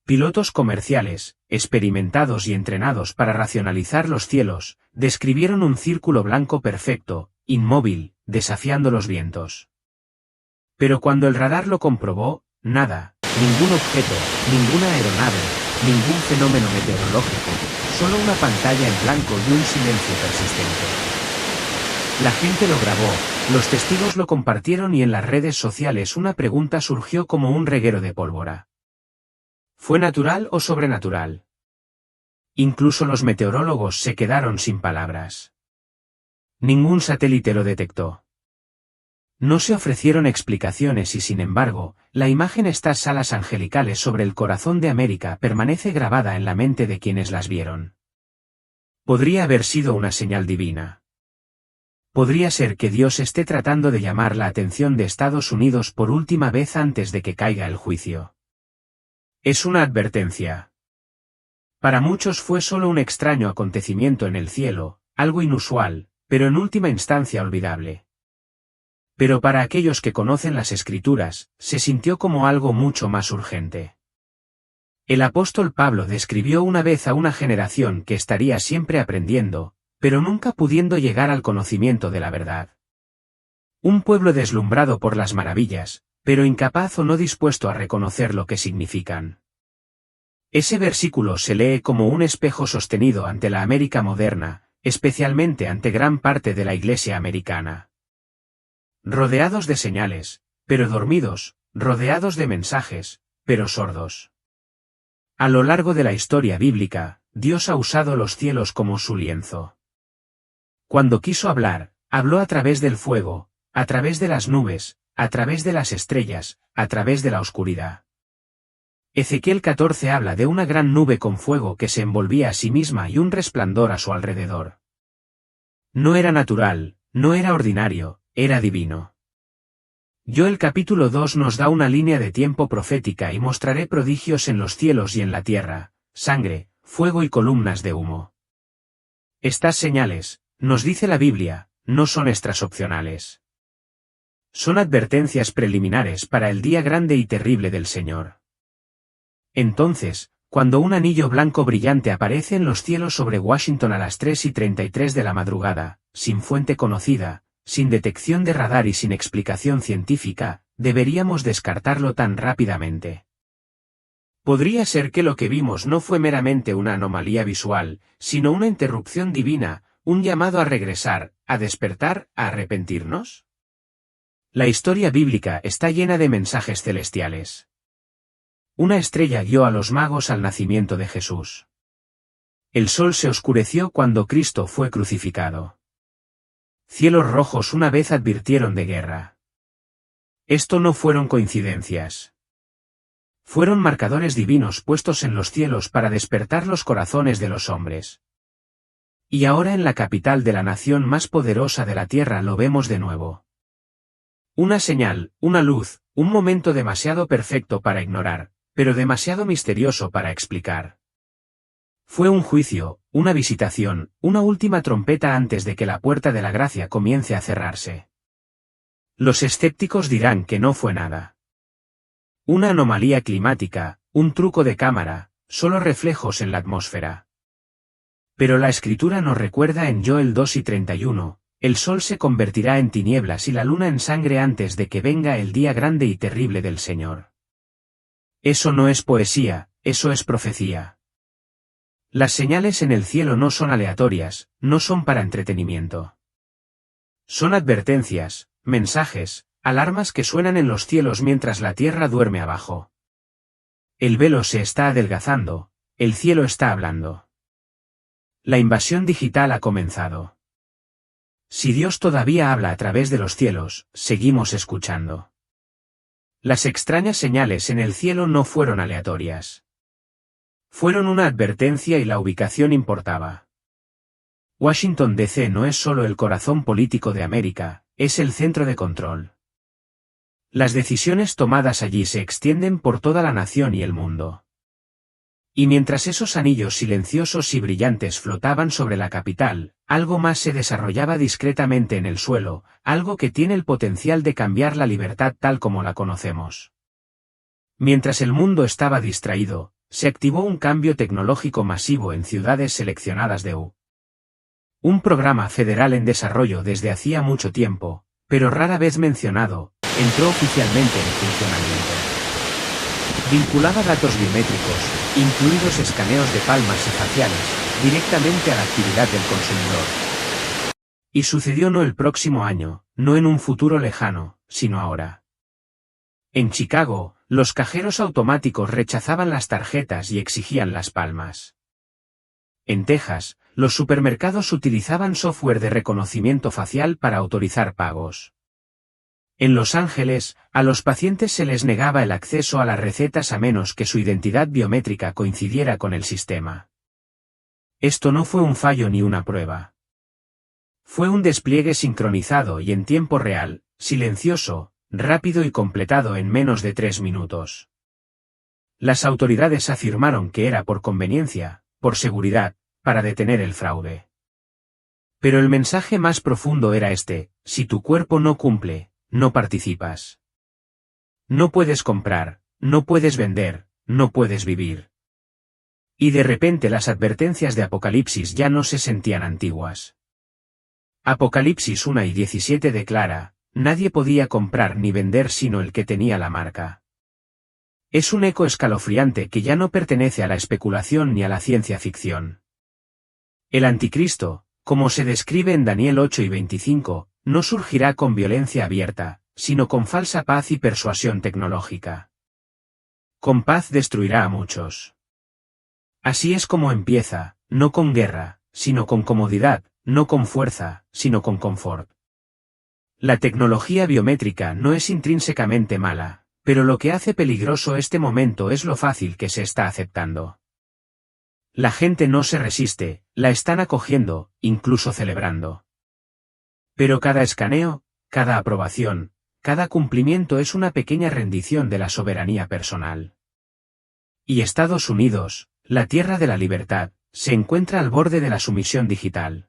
Pilotos comerciales, experimentados y entrenados para racionalizar los cielos, describieron un círculo blanco perfecto, inmóvil, desafiando los vientos. Pero cuando el radar lo comprobó, nada, ningún objeto, ninguna aeronave, ningún fenómeno meteorológico, solo una pantalla en blanco y un silencio persistente. La gente lo grabó, los testigos lo compartieron y en las redes sociales una pregunta surgió como un reguero de pólvora. ¿Fue natural o sobrenatural? Incluso los meteorólogos se quedaron sin palabras. Ningún satélite lo detectó. No se ofrecieron explicaciones y sin embargo, la imagen de estas alas angelicales sobre el corazón de América permanece grabada en la mente de quienes las vieron. Podría haber sido una señal divina. Podría ser que Dios esté tratando de llamar la atención de Estados Unidos por última vez antes de que caiga el juicio. Es una advertencia. Para muchos fue solo un extraño acontecimiento en el cielo, algo inusual, pero en última instancia olvidable. Pero para aquellos que conocen las Escrituras, se sintió como algo mucho más urgente. El apóstol Pablo describió una vez a una generación que estaría siempre aprendiendo, pero nunca pudiendo llegar al conocimiento de la verdad. Un pueblo deslumbrado por las maravillas, pero incapaz o no dispuesto a reconocer lo que significan. Ese versículo se lee como un espejo sostenido ante la América moderna, especialmente ante gran parte de la Iglesia americana. Rodeados de señales, pero dormidos, rodeados de mensajes, pero sordos. A lo largo de la historia bíblica, Dios ha usado los cielos como su lienzo. Cuando quiso hablar, habló a través del fuego, a través de las nubes, a través de las estrellas, a través de la oscuridad. Ezequiel 14 habla de una gran nube con fuego que se envolvía a sí misma y un resplandor a su alrededor. No era natural, no era ordinario, era divino. Joel capítulo 2 nos da una línea de tiempo profética y mostraré prodigios en los cielos y en la tierra, sangre, fuego y columnas de humo. Estas señales, nos dice la Biblia, no son extras opcionales. Son advertencias preliminares para el día grande y terrible del Señor. Entonces, cuando un anillo blanco brillante aparece en los cielos sobre Washington a las 3:33 de la madrugada, sin fuente conocida, sin detección de radar y sin explicación científica, deberíamos descartarlo tan rápidamente. Podría ser que lo que vimos no fue meramente una anomalía visual, sino una interrupción divina, un llamado a regresar, a despertar, a arrepentirnos. La historia bíblica está llena de mensajes celestiales. Una estrella guió a los magos al nacimiento de Jesús. El sol se oscureció cuando Cristo fue crucificado. Cielos rojos una vez advirtieron de guerra. Esto no fueron coincidencias. Fueron marcadores divinos puestos en los cielos para despertar los corazones de los hombres. Y ahora en la capital de la nación más poderosa de la tierra lo vemos de nuevo. Una señal, una luz, un momento demasiado perfecto para ignorar, pero demasiado misterioso para explicar. Fue un juicio, una visitación, una última trompeta antes de que la puerta de la gracia comience a cerrarse. Los escépticos dirán que no fue nada. Una anomalía climática, un truco de cámara, solo reflejos en la atmósfera. Pero la Escritura nos recuerda en Joel 2:31, el sol se convertirá en tinieblas y la luna en sangre antes de que venga el día grande y terrible del Señor. Eso no es poesía, eso es profecía. Las señales en el cielo no son aleatorias, no son para entretenimiento. Son advertencias, mensajes, alarmas que suenan en los cielos mientras la tierra duerme abajo. El velo se está adelgazando, el cielo está hablando. La invasión digital ha comenzado. Si Dios todavía habla a través de los cielos, seguimos escuchando. Las extrañas señales en el cielo no fueron aleatorias. Fueron una advertencia y la ubicación importaba. Washington D.C. no es solo el corazón político de América, es el centro de control. Las decisiones tomadas allí se extienden por toda la nación y el mundo. Y mientras esos anillos silenciosos y brillantes flotaban sobre la capital, algo más se desarrollaba discretamente en el suelo, algo que tiene el potencial de cambiar la libertad tal como la conocemos. Mientras el mundo estaba distraído, se activó un cambio tecnológico masivo en ciudades seleccionadas de U. Un programa federal en desarrollo desde hacía mucho tiempo, pero rara vez mencionado, entró oficialmente en funcionamiento. Vinculaba datos biométricos, incluidos escaneos de palmas y faciales, directamente a la actividad del consumidor. Y sucedió no el próximo año, no en un futuro lejano, sino ahora. En Chicago, los cajeros automáticos rechazaban las tarjetas y exigían las palmas. En Texas, los supermercados utilizaban software de reconocimiento facial para autorizar pagos. En Los Ángeles, a los pacientes se les negaba el acceso a las recetas a menos que su identidad biométrica coincidiera con el sistema. Esto no fue un fallo ni una prueba. Fue un despliegue sincronizado y en tiempo real, silencioso, rápido y completado en menos de 3 minutos. Las autoridades afirmaron que era por conveniencia, por seguridad, para detener el fraude. Pero el mensaje más profundo era este: si tu cuerpo no cumple, no participas. No puedes comprar, no puedes vender, no puedes vivir. Y de repente las advertencias de Apocalipsis ya no se sentían antiguas. Apocalipsis 1:17 declara: nadie podía comprar ni vender sino el que tenía la marca. Es un eco escalofriante que ya no pertenece a la especulación ni a la ciencia ficción. El anticristo, como se describe en Daniel 8:25, no surgirá con violencia abierta, sino con falsa paz y persuasión tecnológica. Con paz destruirá a muchos. Así es como empieza, no con guerra, sino con comodidad, no con fuerza, sino con confort. La tecnología biométrica no es intrínsecamente mala, pero lo que hace peligroso este momento es lo fácil que se está aceptando. La gente no se resiste, la están acogiendo, incluso celebrando. Pero cada escaneo, cada aprobación, cada cumplimiento es una pequeña rendición de la soberanía personal. Y Estados Unidos, la tierra de la libertad, se encuentra al borde de la sumisión digital.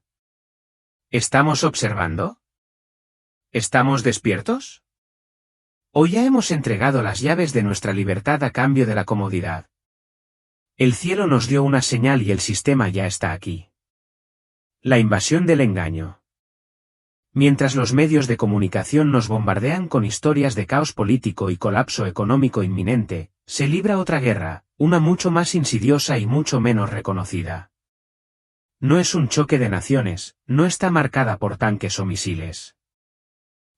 ¿Estamos observando? ¿Estamos despiertos? ¿O ya hemos entregado las llaves de nuestra libertad a cambio de la comodidad? El cielo nos dio una señal y el sistema ya está aquí. La invasión del engaño. Mientras los medios de comunicación nos bombardean con historias de caos político y colapso económico inminente, se libra otra guerra, una mucho más insidiosa y mucho menos reconocida. No es un choque de naciones, no está marcada por tanques o misiles.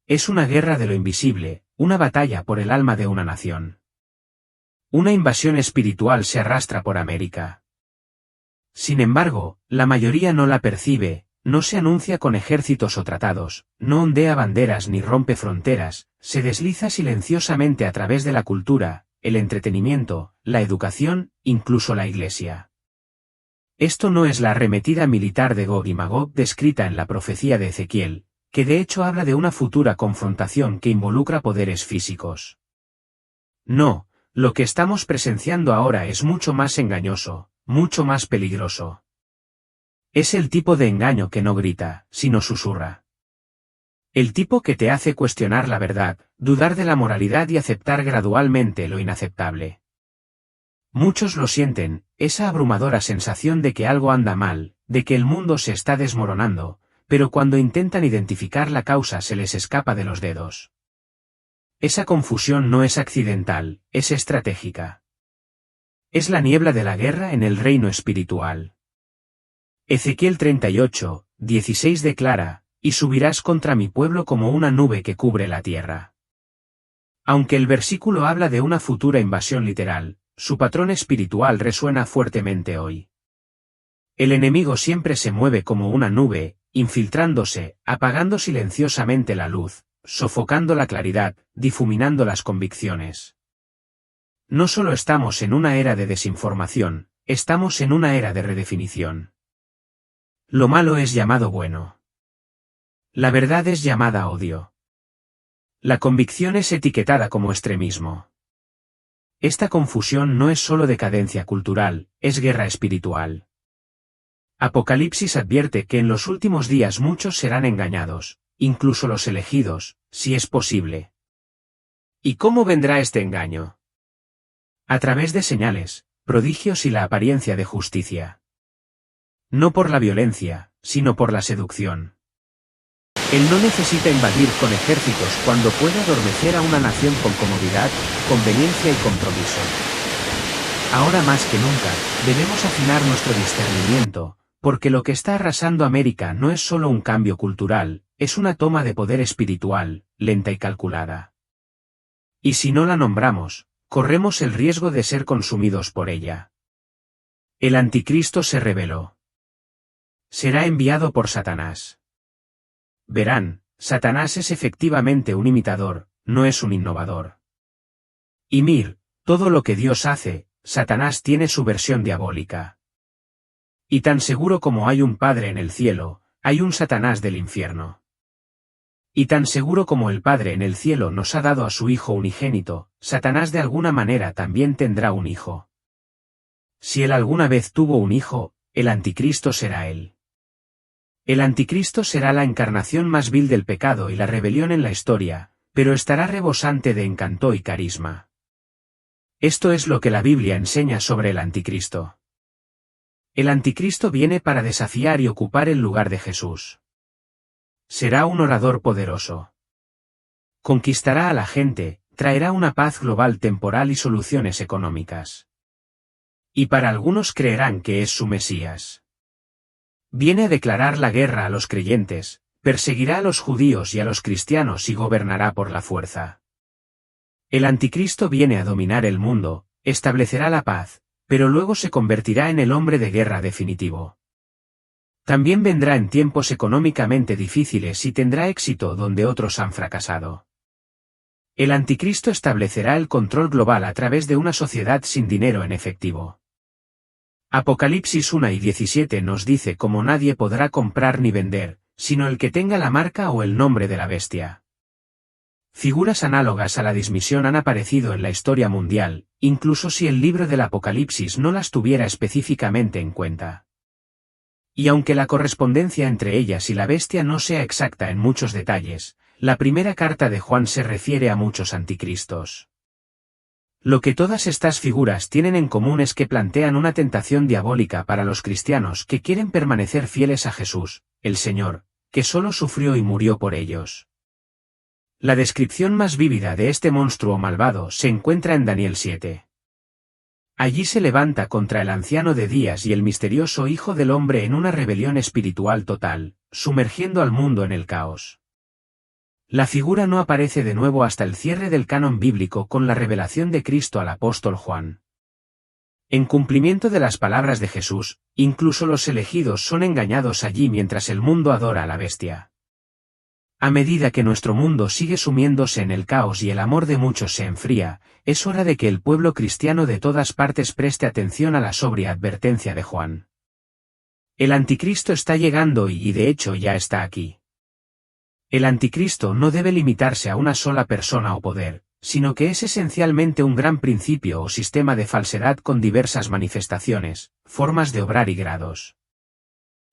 Es una guerra de lo invisible, una batalla por el alma de una nación. Una invasión espiritual se arrastra por América. Sin embargo, la mayoría no la percibe, no se anuncia con ejércitos o tratados, no ondea banderas ni rompe fronteras, se desliza silenciosamente a través de la cultura, el entretenimiento, la educación, incluso la iglesia. Esto no es la arremetida militar de Gog y Magog descrita en la profecía de Ezequiel, que de hecho habla de una futura confrontación que involucra poderes físicos. No, lo que estamos presenciando ahora es mucho más engañoso, mucho más peligroso. Es el tipo de engaño que no grita, sino susurra. El tipo que te hace cuestionar la verdad, dudar de la moralidad y aceptar gradualmente lo inaceptable. Muchos lo sienten, esa abrumadora sensación de que algo anda mal, de que el mundo se está desmoronando, pero cuando intentan identificar la causa se les escapa de los dedos. Esa confusión no es accidental, es estratégica. Es la niebla de la guerra en el reino espiritual. Ezequiel 38:16 declara: y subirás contra mi pueblo como una nube que cubre la tierra. Aunque el versículo habla de una futura invasión literal, su patrón espiritual resuena fuertemente hoy. El enemigo siempre se mueve como una nube, infiltrándose, apagando silenciosamente la luz, sofocando la claridad, difuminando las convicciones. No solo estamos en una era de desinformación, estamos en una era de redefinición. Lo malo es llamado bueno. La verdad es llamada odio. La convicción es etiquetada como extremismo. Esta confusión no es solo decadencia cultural, es guerra espiritual. Apocalipsis advierte que en los últimos días muchos serán engañados, incluso los elegidos, si es posible. ¿Y cómo vendrá este engaño? A través de señales, prodigios y la apariencia de justicia. No por la violencia, sino por la seducción. Él no necesita invadir con ejércitos cuando puede adormecer a una nación con comodidad, conveniencia y compromiso. Ahora más que nunca, debemos afinar nuestro discernimiento, porque lo que está arrasando América no es solo un cambio cultural, es una toma de poder espiritual, lenta y calculada. Y si no la nombramos, corremos el riesgo de ser consumidos por ella. El anticristo se reveló. Será enviado por Satanás. Verán, Satanás es efectivamente un imitador, no es un innovador. Y todo lo que Dios hace, Satanás tiene su versión diabólica. Y tan seguro como hay un Padre en el cielo, hay un Satanás del infierno. Y tan seguro como el Padre en el cielo nos ha dado a su Hijo unigénito, Satanás de alguna manera también tendrá un hijo. Si él alguna vez tuvo un hijo, el anticristo será él. El anticristo será la encarnación más vil del pecado y la rebelión en la historia, pero estará rebosante de encanto y carisma. Esto es lo que la Biblia enseña sobre el anticristo. El anticristo viene para desafiar y ocupar el lugar de Jesús. Será un orador poderoso. Conquistará a la gente, traerá una paz global temporal y soluciones económicas. Y para algunos creerán que es su Mesías. Viene a declarar la guerra a los creyentes, perseguirá a los judíos y a los cristianos y gobernará por la fuerza. El anticristo viene a dominar el mundo, establecerá la paz, pero luego se convertirá en el hombre de guerra definitivo. También vendrá en tiempos económicamente difíciles y tendrá éxito donde otros han fracasado. El anticristo establecerá el control global a través de una sociedad sin dinero en efectivo. Apocalipsis 1:17 nos dice cómo nadie podrá comprar ni vender, sino el que tenga la marca o el nombre de la bestia. Figuras análogas a la dismisión han aparecido en la historia mundial, incluso si el libro del Apocalipsis no las tuviera específicamente en cuenta. Y aunque la correspondencia entre ellas y la bestia no sea exacta en muchos detalles, la primera carta de Juan se refiere a muchos anticristos. Lo que todas estas figuras tienen en común es que plantean una tentación diabólica para los cristianos que quieren permanecer fieles a Jesús, el Señor, que solo sufrió y murió por ellos. La descripción más vívida de este monstruo malvado se encuentra en Daniel 7. Allí se levanta contra el anciano de días y el misterioso Hijo del Hombre en una rebelión espiritual total, sumergiendo al mundo en el caos. La figura no aparece de nuevo hasta el cierre del canon bíblico con la revelación de Cristo al apóstol Juan. En cumplimiento de las palabras de Jesús, incluso los elegidos son engañados allí mientras el mundo adora a la bestia. A medida que nuestro mundo sigue sumiéndose en el caos y el amor de muchos se enfría, es hora de que el pueblo cristiano de todas partes preste atención a la sobria advertencia de Juan. El anticristo está llegando y de hecho ya está aquí. El anticristo no debe limitarse a una sola persona o poder, sino que es esencialmente un gran principio o sistema de falsedad con diversas manifestaciones, formas de obrar y grados.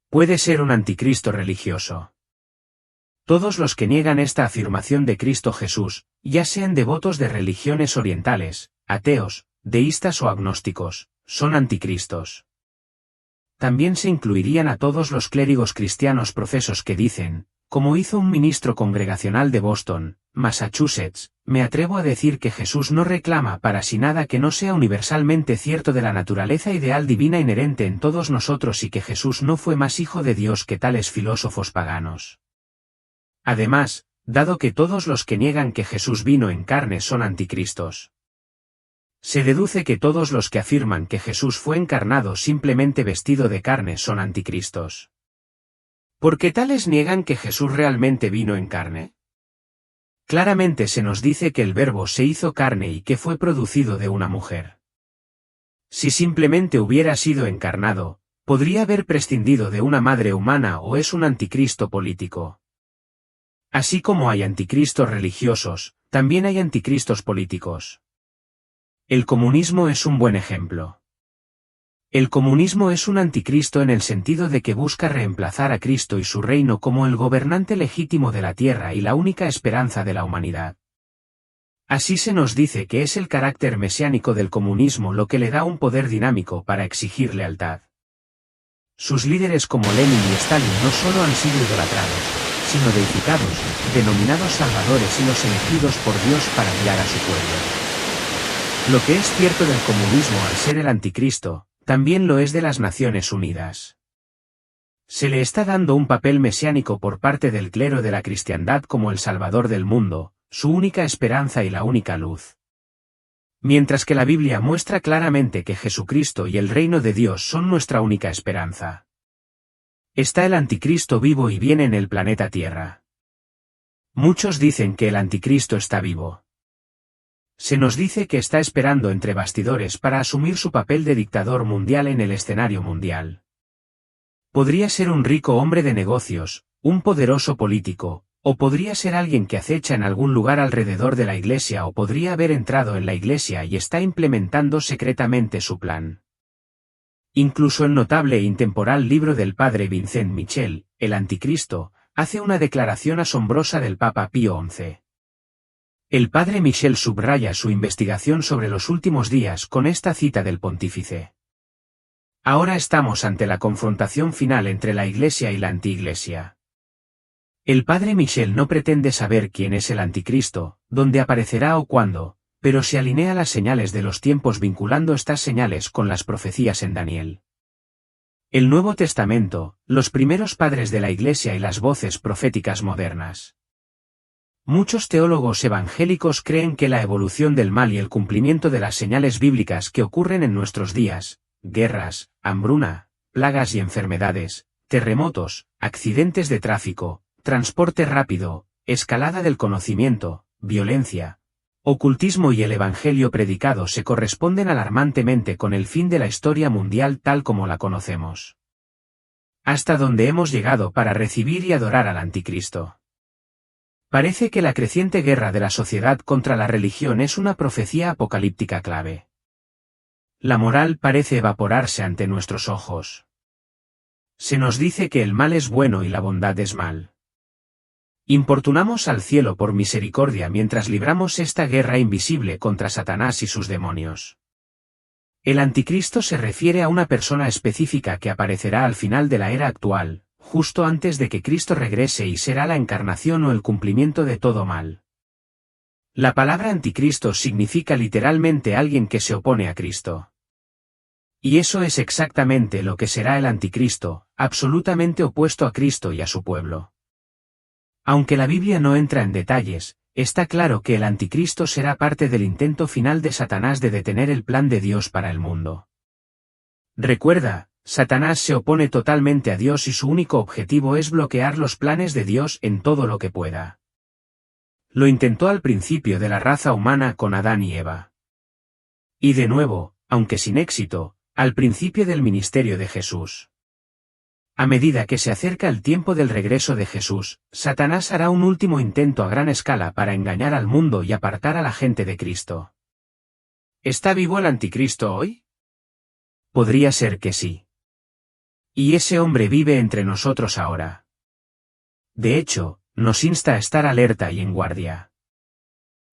Puede ser un anticristo religioso. Todos los que niegan esta afirmación de Cristo Jesús, ya sean devotos de religiones orientales, ateos, deístas o agnósticos, son anticristos. También se incluirían a todos los clérigos cristianos profesos que dicen, como hizo un ministro congregacional de Boston, Massachusetts, me atrevo a decir que Jesús no reclama para sí nada que no sea universalmente cierto de la naturaleza ideal divina inherente en todos nosotros y que Jesús no fue más hijo de Dios que tales filósofos paganos. Además, dado que todos los que niegan que Jesús vino en carne son anticristos, se deduce que todos los que afirman que Jesús fue encarnado simplemente vestido de carne son anticristos. ¿Por qué tales niegan que Jesús realmente vino en carne? Claramente se nos dice que el Verbo se hizo carne y que fue producido de una mujer. Si simplemente hubiera sido encarnado, podría haber prescindido de una madre humana o es un anticristo político. Así como hay anticristos religiosos, también hay anticristos políticos. El comunismo es un buen ejemplo. El comunismo es un anticristo en el sentido de que busca reemplazar a Cristo y su reino como el gobernante legítimo de la tierra y la única esperanza de la humanidad. Así se nos dice que es el carácter mesiánico del comunismo lo que le da un poder dinámico para exigir lealtad. Sus líderes como Lenin y Stalin no solo han sido idolatrados, sino deificados, denominados salvadores y los elegidos por Dios para guiar a su pueblo. Lo que es cierto del comunismo al ser el anticristo, también lo es de las Naciones Unidas. Se le está dando un papel mesiánico por parte del clero de la cristiandad como el Salvador del mundo, su única esperanza y la única luz. Mientras que la Biblia muestra claramente que Jesucristo y el reino de Dios son nuestra única esperanza. Está el anticristo vivo y viene en el planeta Tierra. Muchos dicen que el anticristo está vivo. Se nos dice que está esperando entre bastidores para asumir su papel de dictador mundial en el escenario mundial. Podría ser un rico hombre de negocios, un poderoso político, o podría ser alguien que acecha en algún lugar alrededor de la iglesia, o podría haber entrado en la iglesia y está implementando secretamente su plan. Incluso el notable e intemporal libro del padre Vincent Michel, El Anticristo, hace una declaración asombrosa del Papa Pío XI. El padre Michel subraya su investigación sobre los últimos días con esta cita del pontífice. Ahora estamos ante la confrontación final entre la Iglesia y la antiiglesia. El padre Michel no pretende saber quién es el anticristo, dónde aparecerá o cuándo, pero se alinea las señales de los tiempos vinculando estas señales con las profecías en Daniel. El Nuevo Testamento, los primeros padres de la Iglesia y las voces proféticas modernas. Muchos teólogos evangélicos creen que la evolución del mal y el cumplimiento de las señales bíblicas que ocurren en nuestros días, guerras, hambruna, plagas y enfermedades, terremotos, accidentes de tráfico, transporte rápido, escalada del conocimiento, violencia, ocultismo y el evangelio predicado se corresponden alarmantemente con el fin de la historia mundial tal como la conocemos. Hasta donde hemos llegado para recibir y adorar al anticristo. Parece que la creciente guerra de la sociedad contra la religión es una profecía apocalíptica clave. La moral parece evaporarse ante nuestros ojos. Se nos dice que el mal es bueno y la bondad es mal. Importunamos al cielo por misericordia mientras libramos esta guerra invisible contra Satanás y sus demonios. El anticristo se refiere a una persona específica que aparecerá al final de la era actual, justo antes de que Cristo regrese y será la encarnación o el cumplimiento de todo mal. La palabra anticristo significa literalmente alguien que se opone a Cristo. Y eso es exactamente lo que será el anticristo, absolutamente opuesto a Cristo y a su pueblo. Aunque la Biblia no entra en detalles, está claro que el anticristo será parte del intento final de Satanás de detener el plan de Dios para el mundo. Recuerda, Satanás se opone totalmente a Dios y su único objetivo es bloquear los planes de Dios en todo lo que pueda. Lo intentó al principio de la raza humana con Adán y Eva. Y de nuevo, aunque sin éxito, al principio del ministerio de Jesús. A medida que se acerca el tiempo del regreso de Jesús, Satanás hará un último intento a gran escala para engañar al mundo y apartar a la gente de Cristo. ¿Está vivo el anticristo hoy? Podría ser que sí. Y ese hombre vive entre nosotros ahora. De hecho, nos insta a estar alerta y en guardia.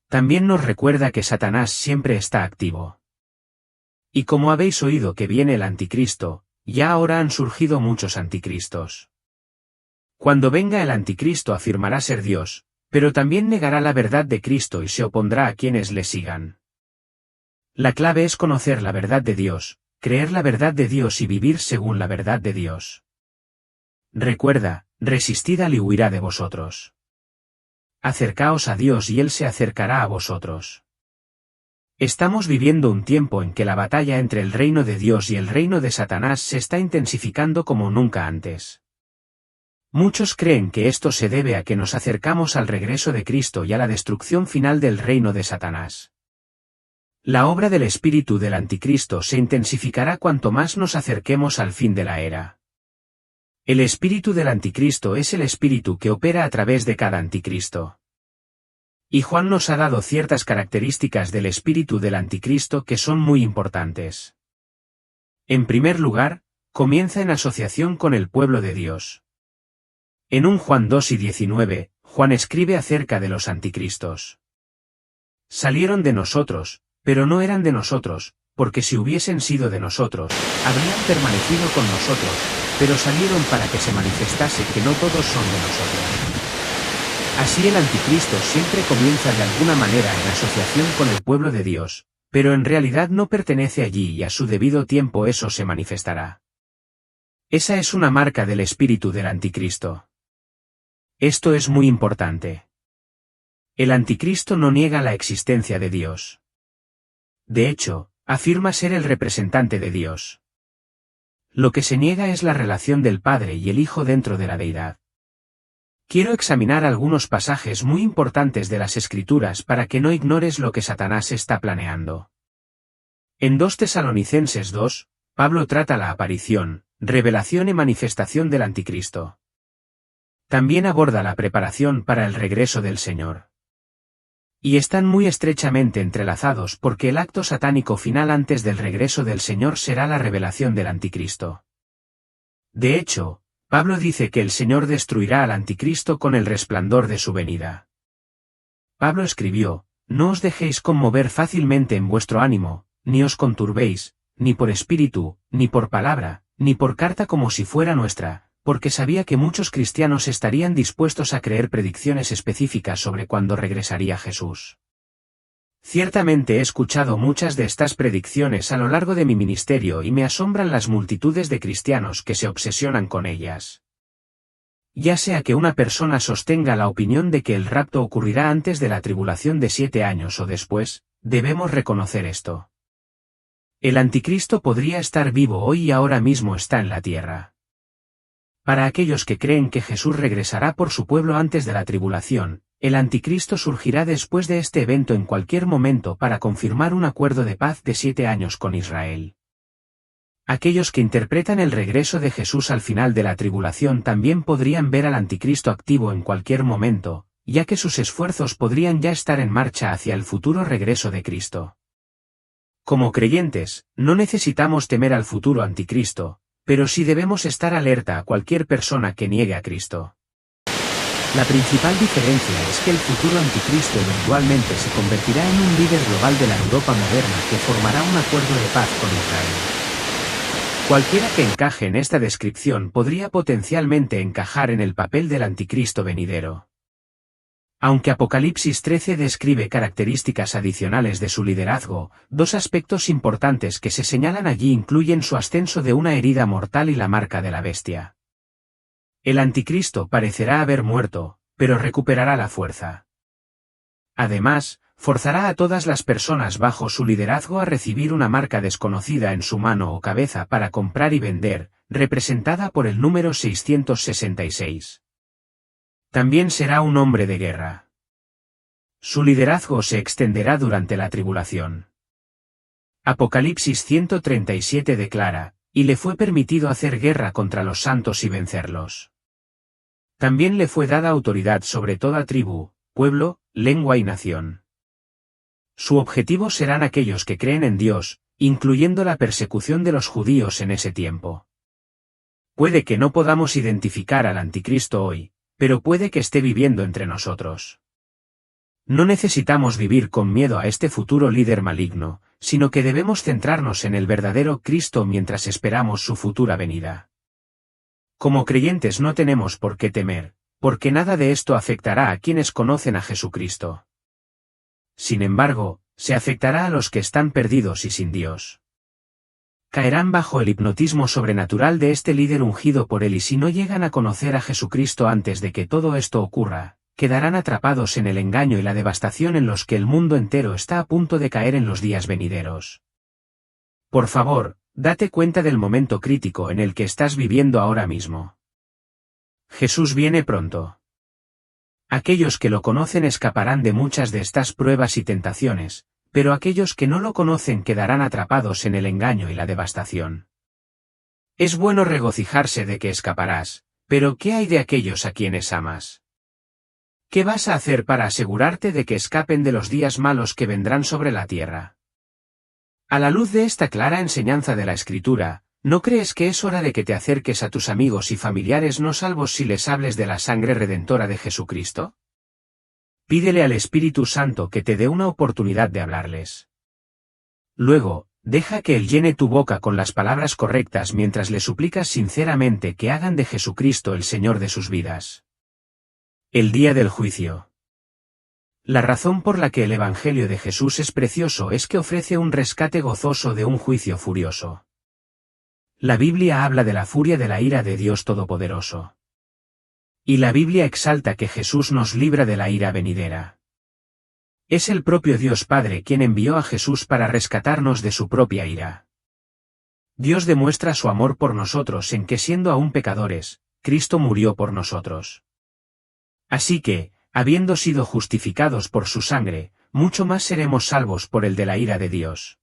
También nos recuerda que Satanás siempre está activo. Y como habéis oído que viene el anticristo, ya ahora han surgido muchos anticristos. Cuando venga el anticristo afirmará ser Dios, pero también negará la verdad de Cristo y se opondrá a quienes le sigan. La clave es conocer la verdad de Dios, creer la verdad de Dios y vivir según la verdad de Dios. Recuerda, resistid al y huirá de vosotros. Acercaos a Dios y Él se acercará a vosotros. Estamos viviendo un tiempo en que la batalla entre el reino de Dios y el reino de Satanás se está intensificando como nunca antes. Muchos creen que esto se debe a que nos acercamos al regreso de Cristo y a la destrucción final del reino de Satanás. La obra del espíritu del anticristo se intensificará cuanto más nos acerquemos al fin de la era. El espíritu del anticristo es el espíritu que opera a través de cada anticristo. Y Juan nos ha dado ciertas características del espíritu del anticristo que son muy importantes. En primer lugar, comienza en asociación con el pueblo de Dios. En 1 Juan 2:19, Juan escribe acerca de los anticristos. Salieron de nosotros, pero no eran de nosotros, porque si hubiesen sido de nosotros, habrían permanecido con nosotros, pero salieron para que se manifestase que no todos son de nosotros. Así el anticristo siempre comienza de alguna manera en asociación con el pueblo de Dios, pero en realidad no pertenece allí y a su debido tiempo eso se manifestará. Esa es una marca del espíritu del anticristo. Esto es muy importante. El anticristo no niega la existencia de Dios. De hecho, afirma ser el representante de Dios. Lo que se niega es la relación del Padre y el Hijo dentro de la deidad. Quiero examinar algunos pasajes muy importantes de las Escrituras para que no ignores lo que Satanás está planeando. En 2 Tesalonicenses 2, Pablo trata la aparición, revelación y manifestación del Anticristo. También aborda la preparación para el regreso del Señor. Y están muy estrechamente entrelazados porque el acto satánico final antes del regreso del Señor será la revelación del Anticristo. De hecho, Pablo dice que el Señor destruirá al Anticristo con el resplandor de su venida. Pablo escribió: no os dejéis conmover fácilmente en vuestro ánimo, ni os conturbéis, ni por espíritu, ni por palabra, ni por carta como si fuera nuestra, porque sabía que muchos cristianos estarían dispuestos a creer predicciones específicas sobre cuándo regresaría Jesús. Ciertamente he escuchado muchas de estas predicciones a lo largo de mi ministerio y me asombran las multitudes de cristianos que se obsesionan con ellas. Ya sea que una persona sostenga la opinión de que el rapto ocurrirá antes de la tribulación de 7 años o después, debemos reconocer esto. El Anticristo podría estar vivo hoy y ahora mismo está en la tierra. Para aquellos que creen que Jesús regresará por su pueblo antes de la tribulación, el Anticristo surgirá después de este evento en cualquier momento para confirmar un acuerdo de paz de 7 años con Israel. Aquellos que interpretan el regreso de Jesús al final de la tribulación también podrían ver al Anticristo activo en cualquier momento, ya que sus esfuerzos podrían ya estar en marcha hacia el futuro regreso de Cristo. Como creyentes, no necesitamos temer al futuro Anticristo, pero sí debemos estar alerta a cualquier persona que niegue a Cristo. La principal diferencia es que el futuro Anticristo eventualmente se convertirá en un líder global de la Europa moderna que formará un acuerdo de paz con Israel. Cualquiera que encaje en esta descripción podría potencialmente encajar en el papel del Anticristo venidero. Aunque Apocalipsis 13 describe características adicionales de su liderazgo, 2 aspectos importantes que se señalan allí incluyen su ascenso de una herida mortal y la marca de la bestia. El Anticristo parecerá haber muerto, pero recuperará la fuerza. Además, forzará a todas las personas bajo su liderazgo a recibir una marca desconocida en su mano o cabeza para comprar y vender, representada por el número 666. También será un hombre de guerra. Su liderazgo se extenderá durante la tribulación. Apocalipsis 137 declara: y le fue permitido hacer guerra contra los santos y vencerlos. También le fue dada autoridad sobre toda tribu, pueblo, lengua y nación. Su objetivo serán aquellos que creen en Dios, incluyendo la persecución de los judíos en ese tiempo. Puede que no podamos identificar al Anticristo hoy, pero puede que esté viviendo entre nosotros. No necesitamos vivir con miedo a este futuro líder maligno, sino que debemos centrarnos en el verdadero Cristo mientras esperamos su futura venida. Como creyentes no tenemos por qué temer, porque nada de esto afectará a quienes conocen a Jesucristo. Sin embargo, se afectará a los que están perdidos y sin Dios. Caerán bajo el hipnotismo sobrenatural de este líder ungido por él y si no llegan a conocer a Jesucristo antes de que todo esto ocurra, quedarán atrapados en el engaño y la devastación en los que el mundo entero está a punto de caer en los días venideros. Por favor, date cuenta del momento crítico en el que estás viviendo ahora mismo. Jesús viene pronto. Aquellos que lo conocen escaparán de muchas de estas pruebas y tentaciones, pero aquellos que no lo conocen quedarán atrapados en el engaño y la devastación. Es bueno regocijarse de que escaparás, pero ¿qué hay de aquellos a quienes amas? ¿Qué vas a hacer para asegurarte de que escapen de los días malos que vendrán sobre la tierra? A la luz de esta clara enseñanza de la Escritura, ¿no crees que es hora de que te acerques a tus amigos y familiares no salvos si les hables de la sangre redentora de Jesucristo? Pídele al Espíritu Santo que te dé una oportunidad de hablarles. Luego, deja que Él llene tu boca con las palabras correctas mientras le suplicas sinceramente que hagan de Jesucristo el Señor de sus vidas. El día del juicio. La razón por la que el Evangelio de Jesús es precioso es que ofrece un rescate gozoso de un juicio furioso. La Biblia habla de la furia de la ira de Dios Todopoderoso. Y la Biblia exalta que Jesús nos libra de la ira venidera. Es el propio Dios Padre quien envió a Jesús para rescatarnos de su propia ira. Dios demuestra su amor por nosotros en que siendo aún pecadores, Cristo murió por nosotros. Así que, habiendo sido justificados por su sangre, mucho más seremos salvos por el de la ira de Dios.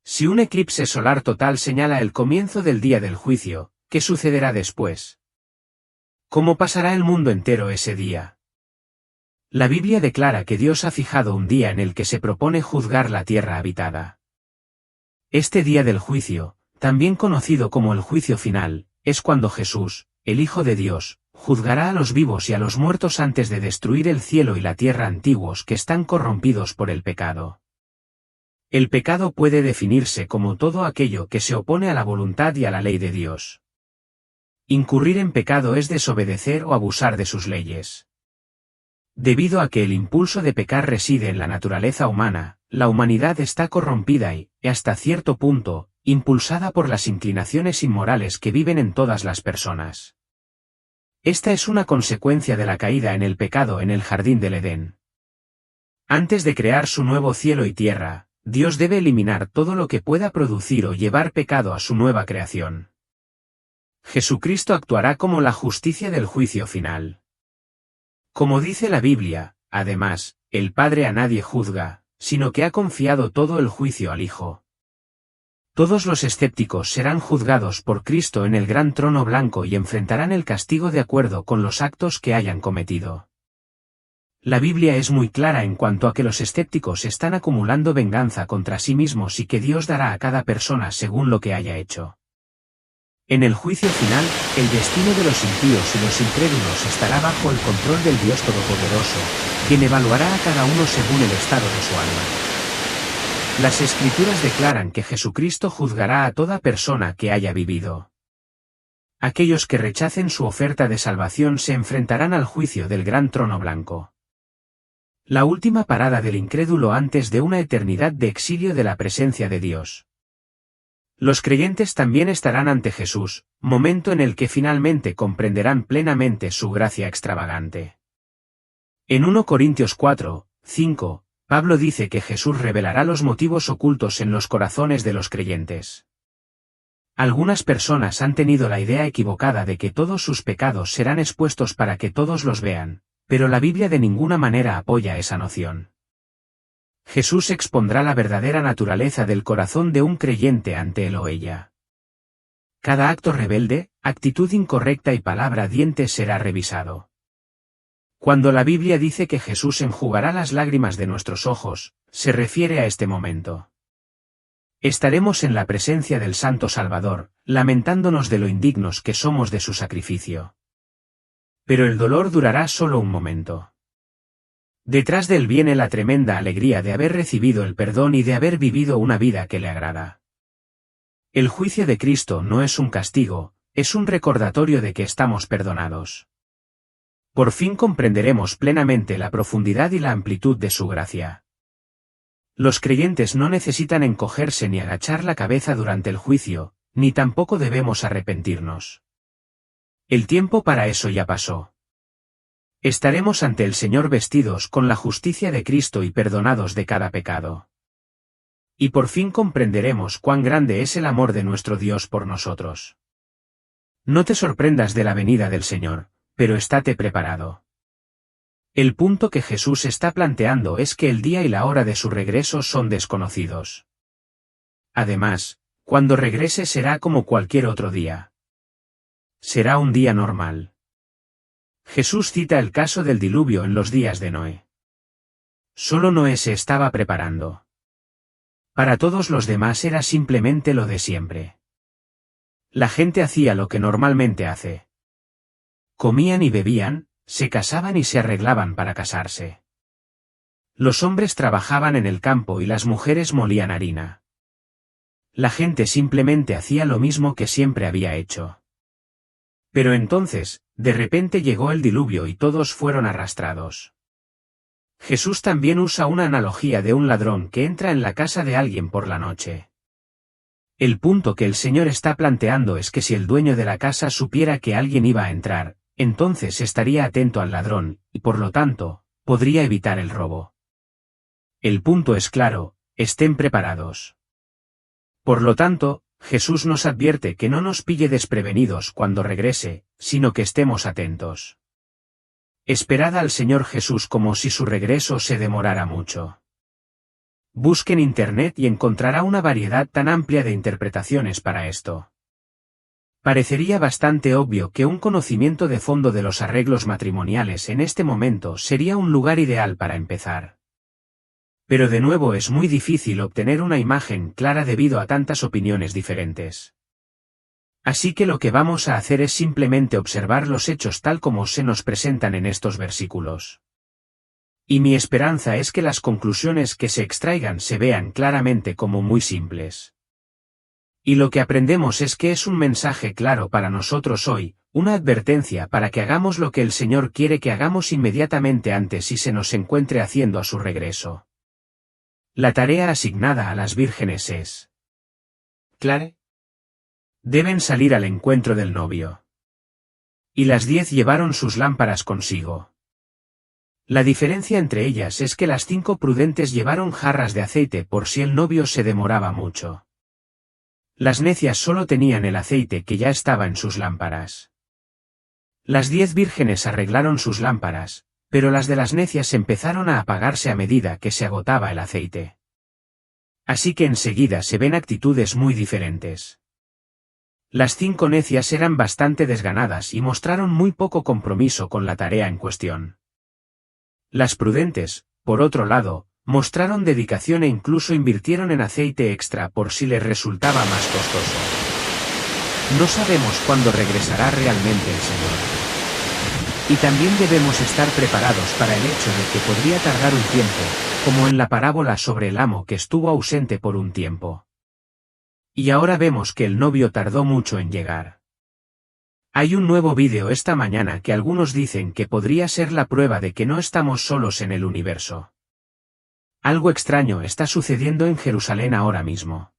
Si un eclipse solar total señala el comienzo del día del juicio, ¿qué sucederá después? ¿Cómo pasará el mundo entero ese día? La Biblia declara que Dios ha fijado un día en el que se propone juzgar la tierra habitada. Este día del juicio, también conocido como el juicio final, es cuando Jesús, el Hijo de Dios, juzgará a los vivos y a los muertos antes de destruir el cielo y la tierra antiguos que están corrompidos por el pecado. El pecado puede definirse como todo aquello que se opone a la voluntad y a la ley de Dios. Incurrir en pecado es desobedecer o abusar de sus leyes. Debido a que el impulso de pecar reside en la naturaleza humana, la humanidad está corrompida y, hasta cierto punto, impulsada por las inclinaciones inmorales que viven en todas las personas. Esta es una consecuencia de la caída en el pecado en el jardín del Edén. Antes de crear su nuevo cielo y tierra, Dios debe eliminar todo lo que pueda producir o llevar pecado a su nueva creación. Jesucristo actuará como la justicia del juicio final. Como dice la Biblia, además, el Padre a nadie juzga, sino que ha confiado todo el juicio al Hijo. Todos los escépticos serán juzgados por Cristo en el gran trono blanco y enfrentarán el castigo de acuerdo con los actos que hayan cometido. La Biblia es muy clara en cuanto a que los escépticos están acumulando venganza contra sí mismos y que Dios dará a cada persona según lo que haya hecho. En el juicio final, el destino de los impíos y los incrédulos estará bajo el control del Dios Todopoderoso, quien evaluará a cada uno según el estado de su alma. Las Escrituras declaran que Jesucristo juzgará a toda persona que haya vivido. Aquellos que rechacen su oferta de salvación se enfrentarán al juicio del gran trono blanco. La última parada del incrédulo antes de una eternidad de exilio de la presencia de Dios. Los creyentes también estarán ante Jesús, momento en el que finalmente comprenderán plenamente su gracia extravagante. En 1 Corintios 4, 5, Pablo dice que Jesús revelará los motivos ocultos en los corazones de los creyentes. Algunas personas han tenido la idea equivocada de que todos sus pecados serán expuestos para que todos los vean, pero la Biblia de ninguna manera apoya esa noción. Jesús expondrá la verdadera naturaleza del corazón de un creyente ante él o ella. Cada acto rebelde, actitud incorrecta y palabra diente será revisado. Cuando la Biblia dice que Jesús enjugará las lágrimas de nuestros ojos, se refiere a este momento. Estaremos en la presencia del Santo Salvador, lamentándonos de lo indignos que somos de su sacrificio. Pero el dolor durará solo un momento. Detrás de él viene la tremenda alegría de haber recibido el perdón y de haber vivido una vida que le agrada. El juicio de Cristo no es un castigo, es un recordatorio de que estamos perdonados. Por fin comprenderemos plenamente la profundidad y la amplitud de su gracia. Los creyentes no necesitan encogerse ni agachar la cabeza durante el juicio, ni tampoco debemos arrepentirnos. El tiempo para eso ya pasó. Estaremos ante el Señor vestidos con la justicia de Cristo y perdonados de cada pecado. Y por fin comprenderemos cuán grande es el amor de nuestro Dios por nosotros. No te sorprendas de la venida del Señor, pero estate preparado. El punto que Jesús está planteando es que el día y la hora de su regreso son desconocidos. Además, cuando regrese será como cualquier otro día. Será un día normal. Jesús cita el caso del diluvio en los días de Noé. Solo Noé se estaba preparando. Para todos los demás era simplemente lo de siempre. La gente hacía lo que normalmente hace. Comían y bebían, se casaban y se arreglaban para casarse. Los hombres trabajaban en el campo y las mujeres molían harina. La gente simplemente hacía lo mismo que siempre había hecho. Pero entonces, de repente llegó el diluvio y todos fueron arrastrados. Jesús también usa una analogía de un ladrón que entra en la casa de alguien por la noche. El punto que el Señor está planteando es que si el dueño de la casa supiera que alguien iba a entrar, entonces estaría atento al ladrón, y por lo tanto, podría evitar el robo. El punto es claro, estén preparados. Por lo tanto, Jesús nos advierte que no nos pille desprevenidos cuando regrese, sino que estemos atentos. Esperad al Señor Jesús como si su regreso se demorara mucho. Busque en Internet y encontrará una variedad tan amplia de interpretaciones para esto. Parecería bastante obvio que un conocimiento de fondo de los arreglos matrimoniales en este momento sería un lugar ideal para empezar. Pero de nuevo es muy difícil obtener una imagen clara debido a tantas opiniones diferentes. Así que lo que vamos a hacer es simplemente observar los hechos tal como se nos presentan en estos versículos. Y mi esperanza es que las conclusiones que se extraigan se vean claramente como muy simples. Y lo que aprendemos es que es un mensaje claro para nosotros hoy, una advertencia para que hagamos lo que el Señor quiere que hagamos inmediatamente antes y se nos encuentre haciendo a su regreso. La tarea asignada a las vírgenes es clara. Deben salir al encuentro del novio. Y las 10 llevaron sus lámparas consigo. La diferencia entre ellas es que las 5 prudentes llevaron jarras de aceite por si el novio se demoraba mucho. Las necias solo tenían el aceite que ya estaba en sus lámparas. Las 10 vírgenes arreglaron sus lámparas, pero las de las necias empezaron a apagarse a medida que se agotaba el aceite. Así que enseguida se ven actitudes muy diferentes. Las 5 necias eran bastante desganadas y mostraron muy poco compromiso con la tarea en cuestión. Las prudentes, por otro lado, mostraron dedicación e incluso invirtieron en aceite extra por si les resultaba más costoso. No sabemos cuándo regresará realmente el Señor. Y también debemos estar preparados para el hecho de que podría tardar un tiempo, como en la parábola sobre el amo que estuvo ausente por un tiempo. Y ahora vemos que el novio tardó mucho en llegar. Hay un nuevo vídeo esta mañana que algunos dicen que podría ser la prueba de que no estamos solos en el universo. Algo extraño está sucediendo en Jerusalén ahora mismo.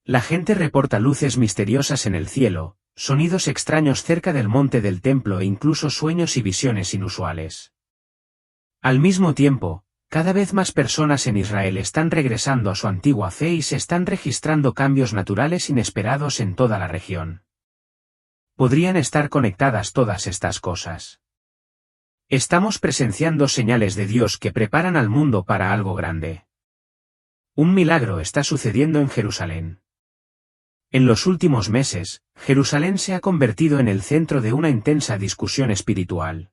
La gente reporta luces misteriosas en el cielo, sonidos extraños cerca del monte del templo e incluso sueños y visiones inusuales. Al mismo tiempo, cada vez más personas en Israel están regresando a su antigua fe y se están registrando cambios naturales inesperados en toda la región. Podrían estar conectadas todas estas cosas. Estamos presenciando señales de Dios que preparan al mundo para algo grande. Un milagro está sucediendo en Jerusalén. En los últimos meses, Jerusalén se ha convertido en el centro de una intensa discusión espiritual.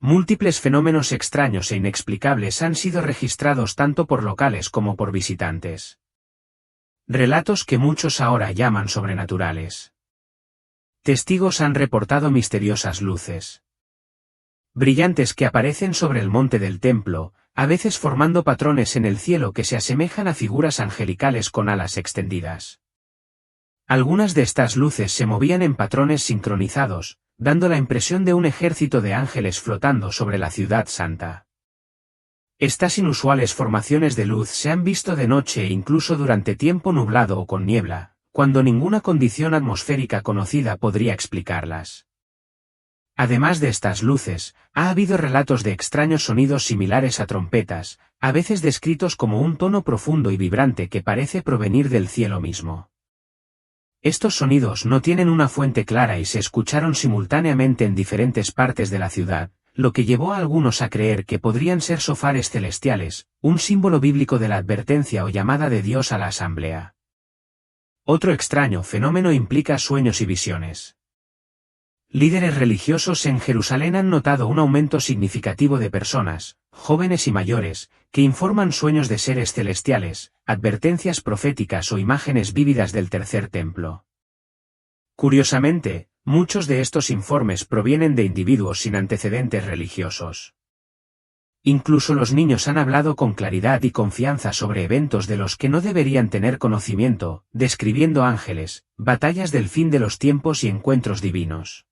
Múltiples fenómenos extraños e inexplicables han sido registrados tanto por locales como por visitantes. Relatos que muchos ahora llaman sobrenaturales. Testigos han reportado misteriosas luces brillantes que aparecen sobre el monte del templo, a veces formando patrones en el cielo que se asemejan a figuras angelicales con alas extendidas. Algunas de estas luces se movían en patrones sincronizados, dando la impresión de un ejército de ángeles flotando sobre la ciudad santa. Estas inusuales formaciones de luz se han visto de noche e incluso durante tiempo nublado o con niebla, cuando ninguna condición atmosférica conocida podría explicarlas. Además de estas luces, ha habido relatos de extraños sonidos similares a trompetas, a veces descritos como un tono profundo y vibrante que parece provenir del cielo mismo. Estos sonidos no tienen una fuente clara y se escucharon simultáneamente en diferentes partes de la ciudad, lo que llevó a algunos a creer que podrían ser shofares celestiales, un símbolo bíblico de la advertencia o llamada de Dios a la asamblea. Otro extraño fenómeno implica sueños y visiones. Líderes religiosos en Jerusalén han notado un aumento significativo de personas, jóvenes y mayores, que informan sueños de seres celestiales, advertencias proféticas o imágenes vívidas del tercer templo. Curiosamente, muchos de estos informes provienen de individuos sin antecedentes religiosos. Incluso los niños han hablado con claridad y confianza sobre eventos de los que no deberían tener conocimiento, describiendo ángeles, batallas del fin de los tiempos y encuentros divinos.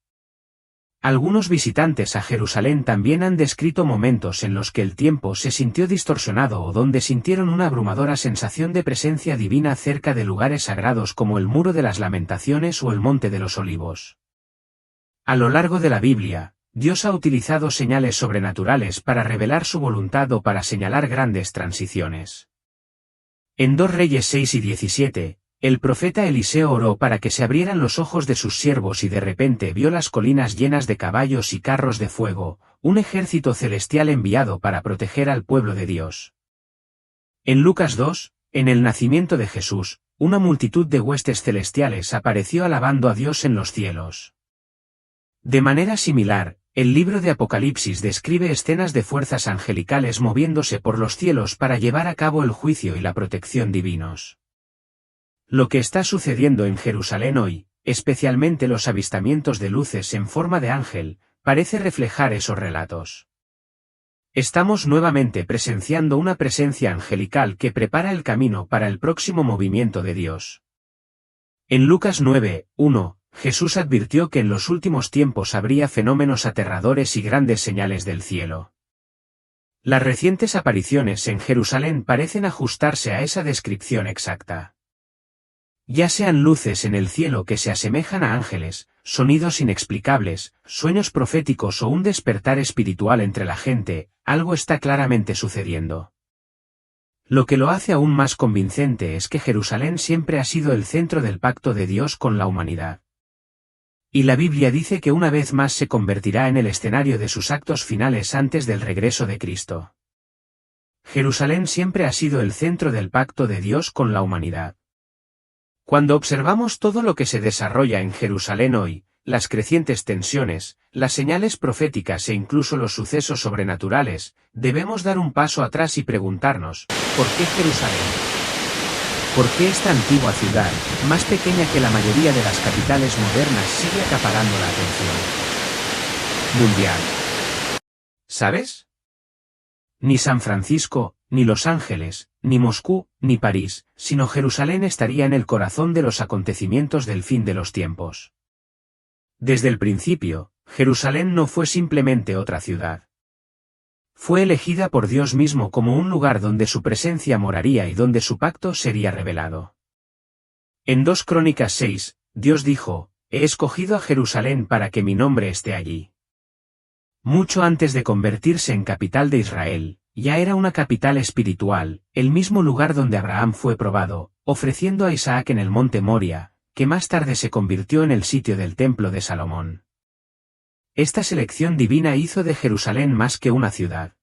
Algunos visitantes a Jerusalén también han descrito momentos en los que el tiempo se sintió distorsionado o donde sintieron una abrumadora sensación de presencia divina cerca de lugares sagrados como el Muro de las Lamentaciones o el Monte de los Olivos. A lo largo de la Biblia, Dios ha utilizado señales sobrenaturales para revelar su voluntad o para señalar grandes transiciones. En 2 Reyes 6 y 17, El profeta Eliseo oró para que se abrieran los ojos de sus siervos y de repente vio las colinas llenas de caballos y carros de fuego, un ejército celestial enviado para proteger al pueblo de Dios. En Lucas 2, en el nacimiento de Jesús, una multitud de huestes celestiales apareció alabando a Dios en los cielos. De manera similar, el libro de Apocalipsis describe escenas de fuerzas angelicales moviéndose por los cielos para llevar a cabo el juicio y la protección divinos. Lo que está sucediendo en Jerusalén hoy, especialmente los avistamientos de luces en forma de ángel, parece reflejar esos relatos. Estamos nuevamente presenciando una presencia angelical que prepara el camino para el próximo movimiento de Dios. En Lucas 9:1, Jesús advirtió que en los últimos tiempos habría fenómenos aterradores y grandes señales del cielo. Las recientes apariciones en Jerusalén parecen ajustarse a esa descripción exacta. Ya sean luces en el cielo que se asemejan a ángeles, sonidos inexplicables, sueños proféticos o un despertar espiritual entre la gente, algo está claramente sucediendo. Lo que lo hace aún más convincente es que Jerusalén siempre ha sido el centro del pacto de Dios con la humanidad. Y la Biblia dice que una vez más se convertirá en el escenario de sus actos finales antes del regreso de Cristo. Jerusalén siempre ha sido el centro del pacto de Dios con la humanidad. Cuando observamos todo lo que se desarrolla en Jerusalén hoy, las crecientes tensiones, las señales proféticas e incluso los sucesos sobrenaturales, debemos dar un paso atrás y preguntarnos, ¿por qué Jerusalén? ¿Por qué esta antigua ciudad, más pequeña que la mayoría de las capitales modernas, sigue acaparando la atención mundial? ¿Sabes? Ni San Francisco, ni Los Ángeles, ni Moscú, ni París, sino Jerusalén estaría en el corazón de los acontecimientos del fin de los tiempos. Desde el principio, Jerusalén no fue simplemente otra ciudad. Fue elegida por Dios mismo como un lugar donde su presencia moraría y donde su pacto sería revelado. En 2 Crónicas 6, Dios dijo, «He escogido a Jerusalén para que mi nombre esté allí». Mucho antes de convertirse en capital de Israel, ya era una capital espiritual, el mismo lugar donde Abraham fue probado, ofreciendo a Isaac en el monte Moria, que más tarde se convirtió en el sitio del templo de Salomón. Esta selección divina hizo de Jerusalén más que una ciudad.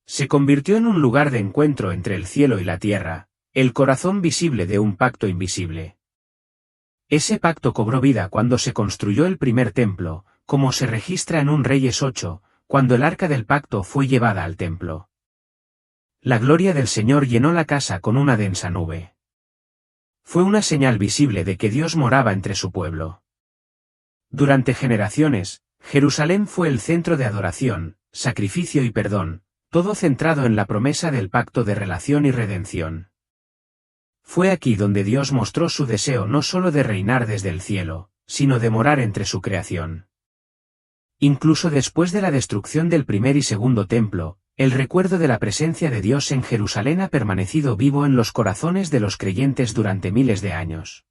Se convirtió en un lugar de encuentro entre el cielo y la tierra, el corazón visible de un pacto invisible. Ese pacto cobró vida cuando se construyó el primer templo, como se registra en 1 Reyes 8, cuando el arca del pacto fue llevada al templo. La gloria del Señor llenó la casa con una densa nube. Fue una señal visible de que Dios moraba entre su pueblo. Durante generaciones, Jerusalén fue el centro de adoración, sacrificio y perdón, todo centrado en la promesa del pacto de relación y redención. Fue aquí donde Dios mostró su deseo no solo de reinar desde el cielo, sino de morar entre su creación. Incluso después de la destrucción del primer y segundo templo, el recuerdo de la presencia de Dios en Jerusalén ha permanecido vivo en los corazones de los creyentes durante miles de años.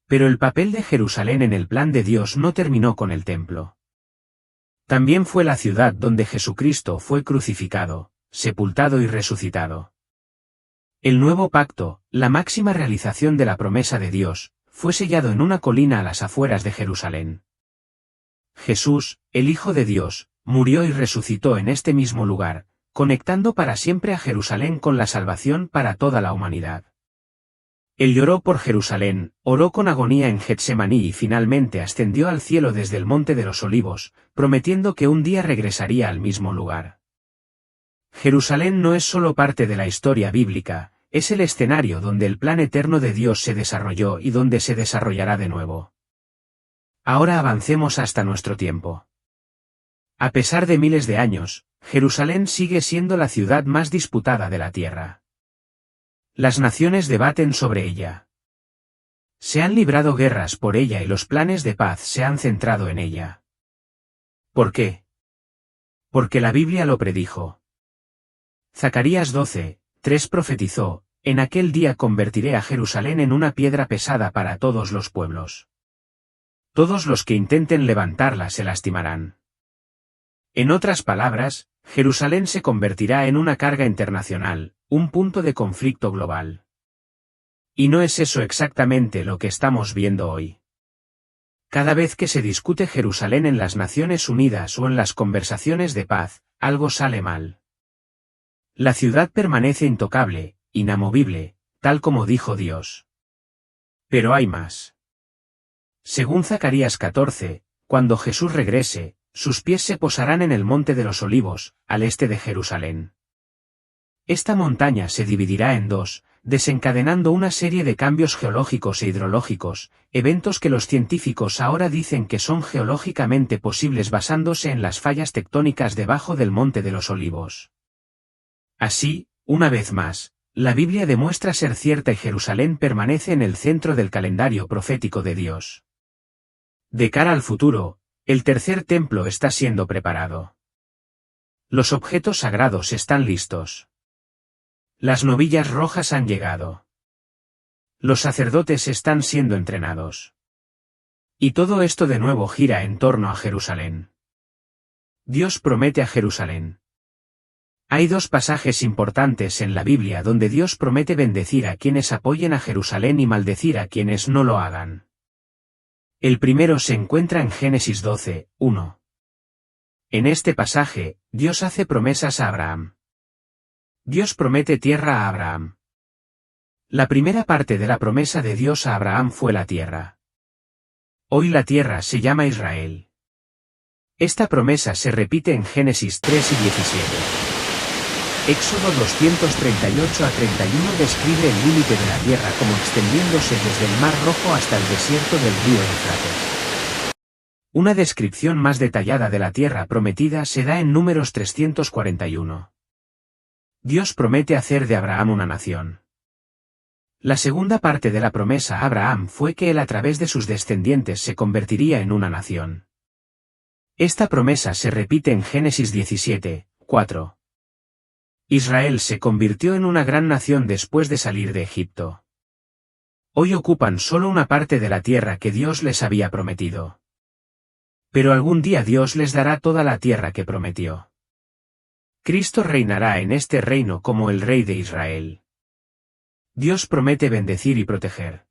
Pero el papel de Jerusalén en el plan de Dios no terminó con el templo. También fue la ciudad donde Jesucristo fue crucificado, sepultado y resucitado. El nuevo pacto, la máxima realización de la promesa de Dios, fue sellado en una colina a las afueras de Jerusalén. Jesús, el Hijo de Dios, murió y resucitó en este mismo lugar, conectando para siempre a Jerusalén con la salvación para toda la humanidad. Él lloró por Jerusalén, oró con agonía en Getsemaní y finalmente ascendió al cielo desde el Monte de los Olivos, prometiendo que un día regresaría al mismo lugar. Jerusalén no es solo parte de la historia bíblica, es el escenario donde el plan eterno de Dios se desarrolló y donde se desarrollará de nuevo. Ahora avancemos hasta nuestro tiempo. A pesar de miles de años, Jerusalén sigue siendo la ciudad más disputada de la tierra. Las naciones debaten sobre ella. Se han librado guerras por ella y los planes de paz se han centrado en ella. ¿Por qué? Porque la Biblia lo predijo. Zacarías 12:3 profetizó, «En aquel día convertiré a Jerusalén en una piedra pesada para todos los pueblos. Todos los que intenten levantarla se lastimarán». En otras palabras, Jerusalén se convertirá en una carga internacional, un punto de conflicto global. Y no es eso exactamente lo que estamos viendo hoy. Cada vez que se discute Jerusalén en las Naciones Unidas o en las conversaciones de paz, algo sale mal. La ciudad permanece intocable, inamovible, tal como dijo Dios. Pero hay más. Según Zacarías 14, cuando Jesús regrese, sus pies se posarán en el Monte de los Olivos, al este de Jerusalén. Esta montaña se dividirá en dos, desencadenando una serie de cambios geológicos e hidrológicos, eventos que los científicos ahora dicen que son geológicamente posibles basándose en las fallas tectónicas debajo del Monte de los Olivos. Así, una vez más, la Biblia demuestra ser cierta y Jerusalén permanece en el centro del calendario profético de Dios. De cara al futuro, el tercer templo está siendo preparado. Los objetos sagrados están listos. Las novillas rojas han llegado. Los sacerdotes están siendo entrenados. Y todo esto de nuevo gira en torno a Jerusalén. Dios promete a Jerusalén. Hay dos pasajes importantes en la Biblia donde Dios promete bendecir a quienes apoyen a Jerusalén y maldecir a quienes no lo hagan. El primero se encuentra en Génesis 12, 1. En este pasaje, Dios hace promesas a Abraham. Dios promete tierra a Abraham. La primera parte de la promesa de Dios a Abraham fue la tierra. Hoy la tierra se llama Israel. Esta promesa se repite en Génesis 3 y 17. Éxodo 238 a 31 describe el límite de la tierra como extendiéndose desde el Mar Rojo hasta el desierto del río Éufrates. Una descripción más detallada de la tierra prometida se da en Números 341. Dios promete hacer de Abraham una nación. La segunda parte de la promesa a Abraham fue que él a través de sus descendientes se convertiría en una nación. Esta promesa se repite en Génesis 17, 4. Israel se convirtió en una gran nación después de salir de Egipto. Hoy ocupan solo una parte de la tierra que Dios les había prometido. Pero algún día Dios les dará toda la tierra que prometió. Cristo reinará en este reino como el Rey de Israel. Dios promete bendecir y proteger.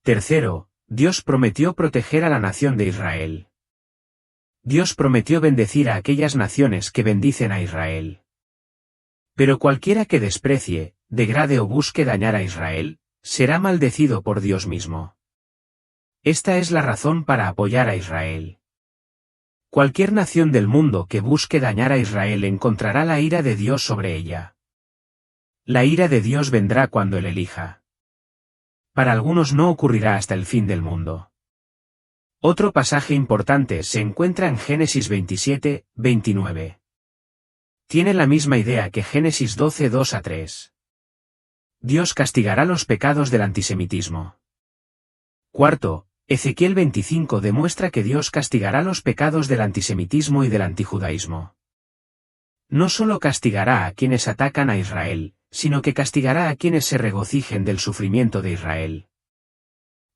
Tercero, Dios prometió proteger a la nación de Israel. Dios prometió bendecir a aquellas naciones que bendicen a Israel. Pero cualquiera que desprecie, degrade o busque dañar a Israel, será maldecido por Dios mismo. Esta es la razón para apoyar a Israel. Cualquier nación del mundo que busque dañar a Israel encontrará la ira de Dios sobre ella. La ira de Dios vendrá cuando Él elija. Para algunos no ocurrirá hasta el fin del mundo. Otro pasaje importante se encuentra en Génesis 27, 29. Tiene la misma idea que Génesis 12, 2 a 3. Dios castigará los pecados del antisemitismo. Cuarto, Ezequiel 25 demuestra que Dios castigará los pecados del antisemitismo y del antijudaísmo. No solo castigará a quienes atacan a Israel, sino que castigará a quienes se regocijen del sufrimiento de Israel.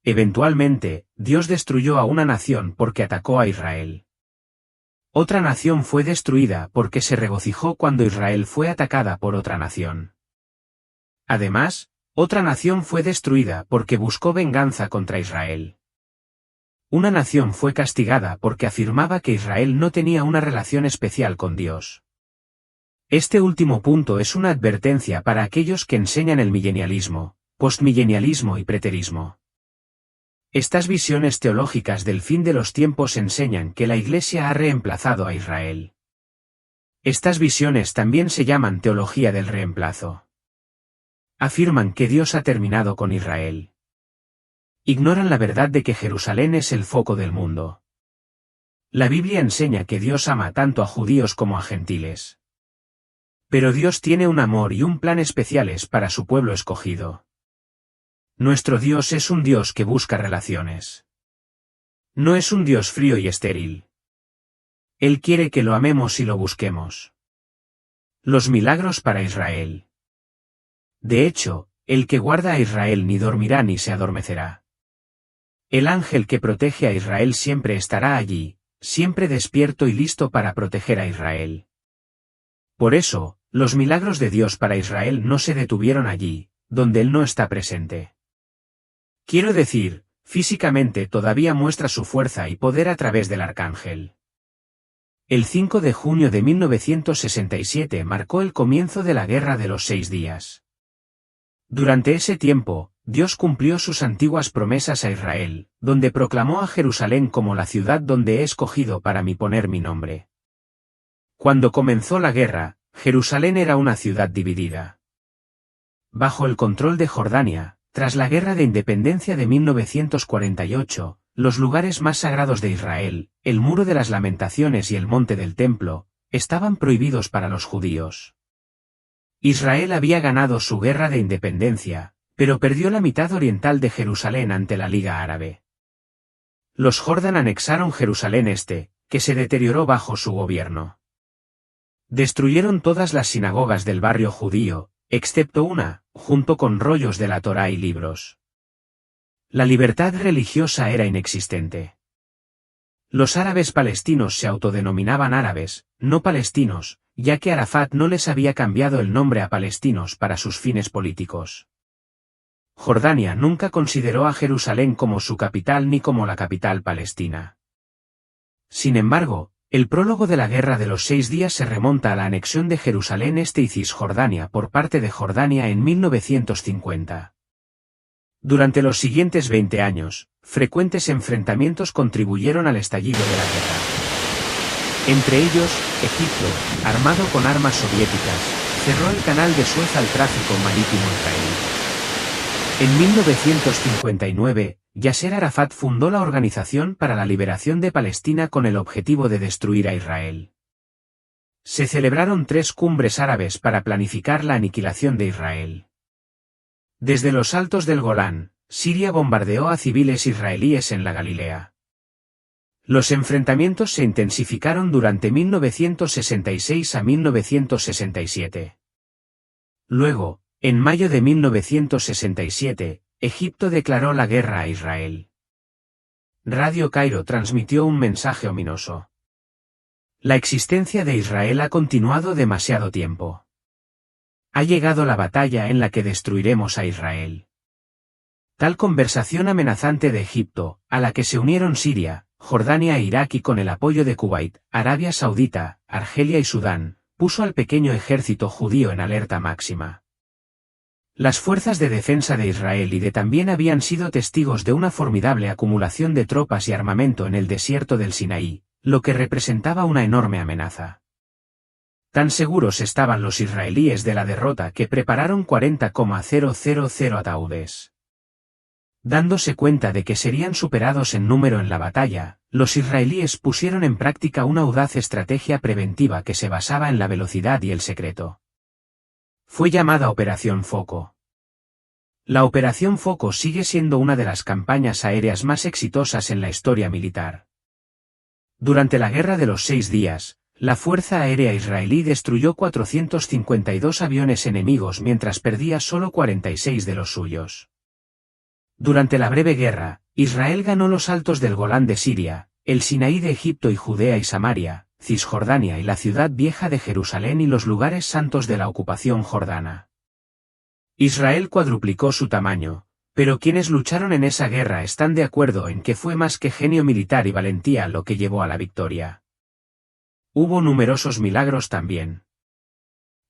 Eventualmente, Dios destruyó a una nación porque atacó a Israel. Otra nación fue destruida porque se regocijó cuando Israel fue atacada por otra nación. Además, otra nación fue destruida porque buscó venganza contra Israel. Una nación fue castigada porque afirmaba que Israel no tenía una relación especial con Dios. Este último punto es una advertencia para aquellos que enseñan el milenialismo, postmilenialismo y preterismo. Estas visiones teológicas del fin de los tiempos enseñan que la Iglesia ha reemplazado a Israel. Estas visiones también se llaman teología del reemplazo. Afirman que Dios ha terminado con Israel. Ignoran la verdad de que Jerusalén es el foco del mundo. La Biblia enseña que Dios ama tanto a judíos como a gentiles. Pero Dios tiene un amor y un plan especiales para su pueblo escogido. Nuestro Dios es un Dios que busca relaciones. No es un Dios frío y estéril. Él quiere que lo amemos y lo busquemos. Los milagros para Israel. De hecho, el que guarda a Israel ni dormirá ni se adormecerá. El ángel que protege a Israel siempre estará allí, siempre despierto y listo para proteger a Israel. Por eso, los milagros de Dios para Israel no se detuvieron allí, donde él no está presente. Quiero decir, físicamente todavía muestra su fuerza y poder a través del arcángel. El 5 de junio de 1967 marcó el comienzo de la Guerra de los 6 días. Durante ese tiempo, Dios cumplió sus antiguas promesas a Israel, donde proclamó a Jerusalén como la ciudad donde he escogido para mí poner mi nombre. Cuando comenzó la guerra, Jerusalén era una ciudad dividida. Bajo el control de Jordania, tras la Guerra de Independencia de 1948, los lugares más sagrados de Israel, el Muro de las Lamentaciones y el Monte del Templo, estaban prohibidos para los judíos. Israel había ganado su guerra de independencia, pero perdió la mitad oriental de Jerusalén ante la Liga Árabe. Los Jordán anexaron Jerusalén Este, que se deterioró bajo su gobierno. Destruyeron todas las sinagogas del barrio judío, excepto una, junto con rollos de la Torá y libros. La libertad religiosa era inexistente. Los árabes palestinos se autodenominaban árabes, no palestinos, ya que Arafat no les había cambiado el nombre a palestinos para sus fines políticos. Jordania nunca consideró a Jerusalén como su capital ni como la capital palestina. Sin embargo, el prólogo de la Guerra de los 6 días se remonta a la anexión de Jerusalén Este y Cisjordania por parte de Jordania en 1950. Durante los siguientes 20 años, frecuentes enfrentamientos contribuyeron al estallido de la guerra. Entre ellos, Egipto, armado con armas soviéticas, cerró el canal de Suez al tráfico marítimo israelí. En 1959, Yasser Arafat fundó la Organización para la Liberación de Palestina con el objetivo de destruir a Israel. Se celebraron 3 cumbres árabes para planificar la aniquilación de Israel. Desde los altos del Golán, Siria bombardeó a civiles israelíes en la Galilea. Los enfrentamientos se intensificaron durante 1966 a 1967. Luego, en mayo de 1967, Egipto declaró la guerra a Israel. Radio Cairo transmitió un mensaje ominoso. La existencia de Israel ha continuado demasiado tiempo. Ha llegado la batalla en la que destruiremos a Israel. Tal conversación amenazante de Egipto, a la que se unieron Siria, Jordania e Irak y con el apoyo de Kuwait, Arabia Saudita, Argelia y Sudán, puso al pequeño ejército judío en alerta máxima. Las fuerzas de defensa de Israel y de también habían sido testigos de una formidable acumulación de tropas y armamento en el desierto del Sinaí, lo que representaba una enorme amenaza. Tan seguros estaban los israelíes de la derrota que prepararon 40,000 ataúdes. Dándose cuenta de que serían superados en número en la batalla, los israelíes pusieron en práctica una audaz estrategia preventiva que se basaba en la velocidad y el secreto. Fue llamada Operación Foco. La Operación Foco sigue siendo una de las campañas aéreas más exitosas en la historia militar. Durante la Guerra de los 6 días, la Fuerza Aérea Israelí destruyó 452 aviones enemigos mientras perdía solo 46 de los suyos. Durante la breve guerra, Israel ganó los altos del Golán de Siria, el Sinaí de Egipto y Judea y Samaria, Cisjordania y la ciudad vieja de Jerusalén y los lugares santos de la ocupación jordana. Israel cuadruplicó su tamaño, pero quienes lucharon en esa guerra están de acuerdo en que fue más que genio militar y valentía lo que llevó a la victoria. Hubo numerosos milagros también.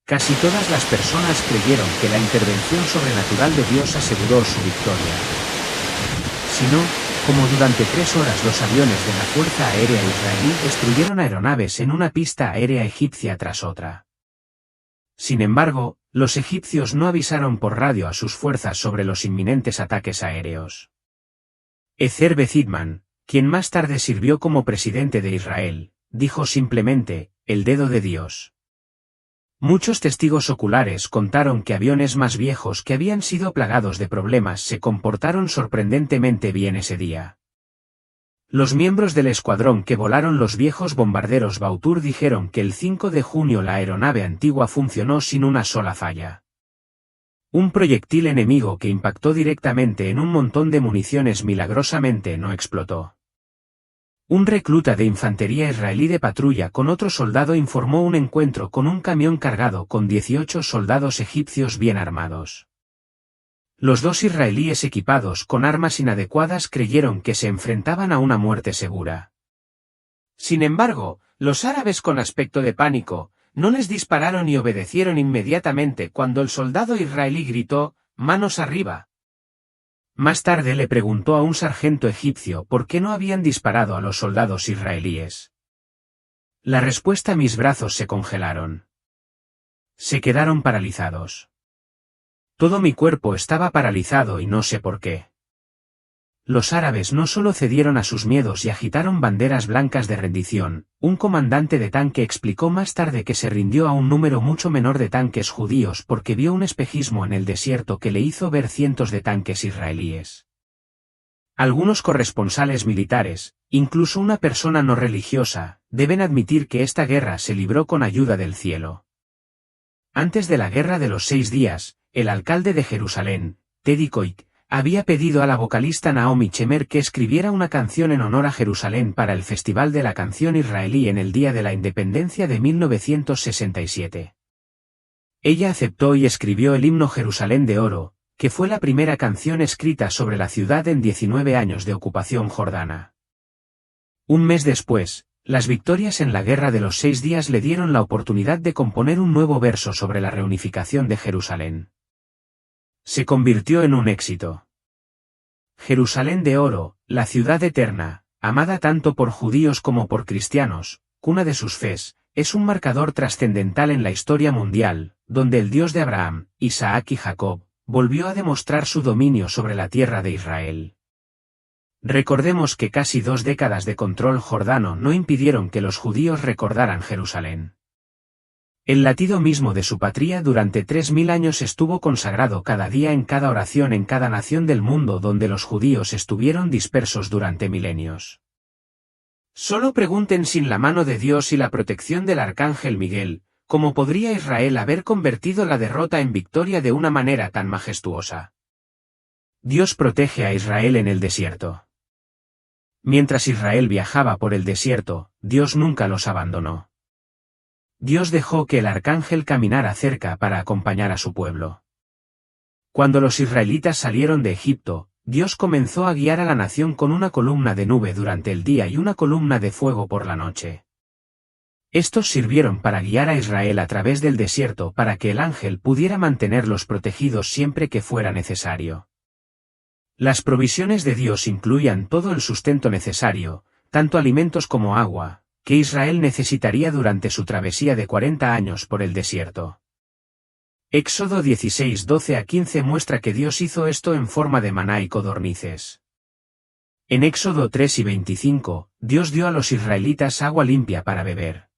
Casi todas las personas creyeron que la intervención sobrenatural de Dios aseguró su victoria. Si no, como durante 3 horas los aviones de la Fuerza Aérea Israelí destruyeron aeronaves en una pista aérea egipcia tras otra. Sin embargo, los egipcios no avisaron por radio a sus fuerzas sobre los inminentes ataques aéreos. Ezer Bezidman, quien más tarde sirvió como presidente de Israel, dijo simplemente, el dedo de Dios. Muchos testigos oculares contaron que aviones más viejos que habían sido plagados de problemas se comportaron sorprendentemente bien ese día. Los miembros del escuadrón que volaron los viejos bombarderos Bautur dijeron que el 5 de junio la aeronave antigua funcionó sin una sola falla. Un proyectil enemigo que impactó directamente en un montón de municiones milagrosamente no explotó. Un recluta de infantería israelí de patrulla con otro soldado informó un encuentro con un camión cargado con 18 soldados egipcios bien armados. Los dos israelíes equipados con armas inadecuadas creyeron que se enfrentaban a una muerte segura. Sin embargo, los árabes con aspecto de pánico, no les dispararon y obedecieron inmediatamente cuando el soldado israelí gritó, «¡Manos arriba!». Más tarde le preguntó a un sargento egipcio por qué no habían disparado a los soldados israelíes. La respuesta: mis brazos se congelaron. Se quedaron paralizados. Todo mi cuerpo estaba paralizado y no sé por qué. Los árabes no solo cedieron a sus miedos y agitaron banderas blancas de rendición, un comandante de tanque explicó más tarde que se rindió a un número mucho menor de tanques judíos porque vio un espejismo en el desierto que le hizo ver cientos de tanques israelíes. Algunos corresponsales militares, incluso una persona no religiosa, deben admitir que esta guerra se libró con ayuda del cielo. Antes de la Guerra de los 6 días, el alcalde de Jerusalén, Teddy Koik, había pedido a la vocalista Naomi Shemer que escribiera una canción en honor a Jerusalén para el Festival de la Canción Israelí en el Día de la Independencia de 1967. Ella aceptó y escribió el himno Jerusalén de Oro, que fue la primera canción escrita sobre la ciudad en 19 años de ocupación jordana. Un mes después, las victorias en la Guerra de los 6 días le dieron la oportunidad de componer un nuevo verso sobre la reunificación de Jerusalén. Se convirtió en un éxito. Jerusalén de Oro, la ciudad eterna, amada tanto por judíos como por cristianos, cuna de sus fes, es un marcador trascendental en la historia mundial, donde el Dios de Abraham, Isaac y Jacob, volvió a demostrar su dominio sobre la tierra de Israel. Recordemos que casi 2 décadas de control jordano no impidieron que los judíos recordaran Jerusalén. El latido mismo de su patria durante 3000 años estuvo consagrado cada día en cada oración en cada nación del mundo donde los judíos estuvieron dispersos durante milenios. Solo pregunten sin la mano de Dios y la protección del arcángel Miguel, ¿cómo podría Israel haber convertido la derrota en victoria de una manera tan majestuosa? Dios protege a Israel en el desierto. Mientras Israel viajaba por el desierto, Dios nunca los abandonó. Dios dejó que el arcángel caminara cerca para acompañar a su pueblo. Cuando los israelitas salieron de Egipto, Dios comenzó a guiar a la nación con una columna de nube durante el día y una columna de fuego por la noche. Estos sirvieron para guiar a Israel a través del desierto para que el ángel pudiera mantenerlos protegidos siempre que fuera necesario. Las provisiones de Dios incluían todo el sustento necesario, tanto alimentos como agua, que Israel necesitaría durante su travesía de 40 años por el desierto. Éxodo 16, 12-15 muestra que Dios hizo esto en forma de maná y codornices. En Éxodo 3 y 25, Dios dio a los israelitas agua limpia para beber.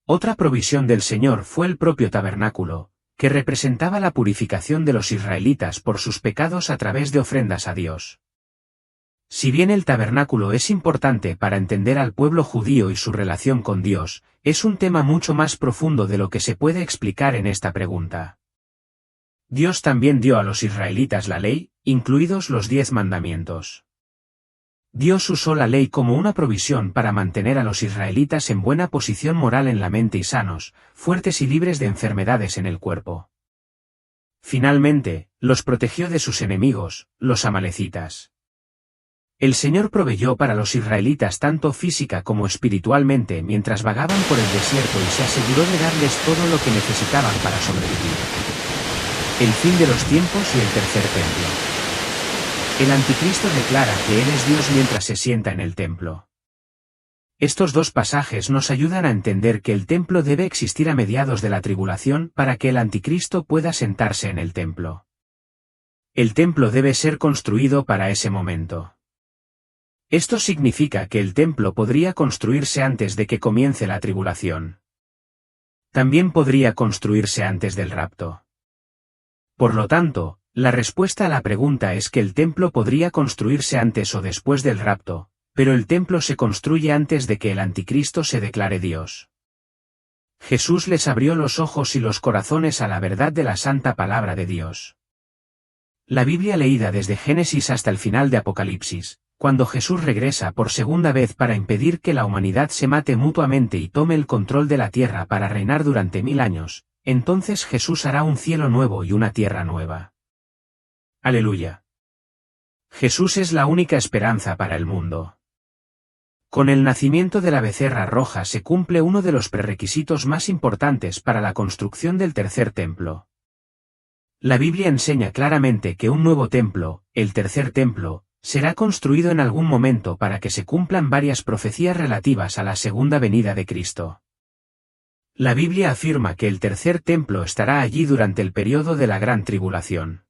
Otra provisión del Señor fue el propio tabernáculo, que representaba la purificación de los israelitas por sus pecados a través de ofrendas a Dios. Si bien el tabernáculo es importante para entender al pueblo judío y su relación con Dios, es un tema mucho más profundo de lo que se puede explicar en esta pregunta. Dios también dio a los israelitas la ley, incluidos los 10 mandamientos. Dios usó la ley como una provisión para mantener a los israelitas en buena posición moral en la mente y sanos, fuertes y libres de enfermedades en el cuerpo. Finalmente, los protegió de sus enemigos, los amalecitas. El Señor proveyó para los israelitas tanto física como espiritualmente mientras vagaban por el desierto y se aseguró de darles todo lo que necesitaban para sobrevivir. El fin de los tiempos y el tercer templo. El anticristo declara que Él es Dios mientras se sienta en el templo. Estos 2 pasajes nos ayudan a entender que el templo debe existir a mediados de la tribulación para que el anticristo pueda sentarse en el templo. El templo debe ser construido para ese momento. Esto significa que el templo podría construirse antes de que comience la tribulación. También podría construirse antes del rapto. Por lo tanto, la respuesta a la pregunta es que el templo podría construirse antes o después del rapto, pero el templo se construye antes de que el anticristo se declare Dios. Jesús les abrió los ojos y los corazones a la verdad de la santa palabra de Dios. La Biblia leída desde Génesis hasta el final de Apocalipsis, cuando Jesús regresa por segunda vez para impedir que la humanidad se mate mutuamente y tome el control de la tierra para reinar durante 1000 años, entonces Jesús hará un cielo nuevo y una tierra nueva. Aleluya. Jesús es la única esperanza para el mundo. Con el nacimiento de la becerra roja se cumple uno de los prerequisitos más importantes para la construcción del tercer templo. La Biblia enseña claramente que un nuevo templo, el tercer templo, será construido en algún momento para que se cumplan varias profecías relativas a la segunda venida de Cristo. La Biblia afirma que el tercer templo estará allí durante el período de la gran tribulación.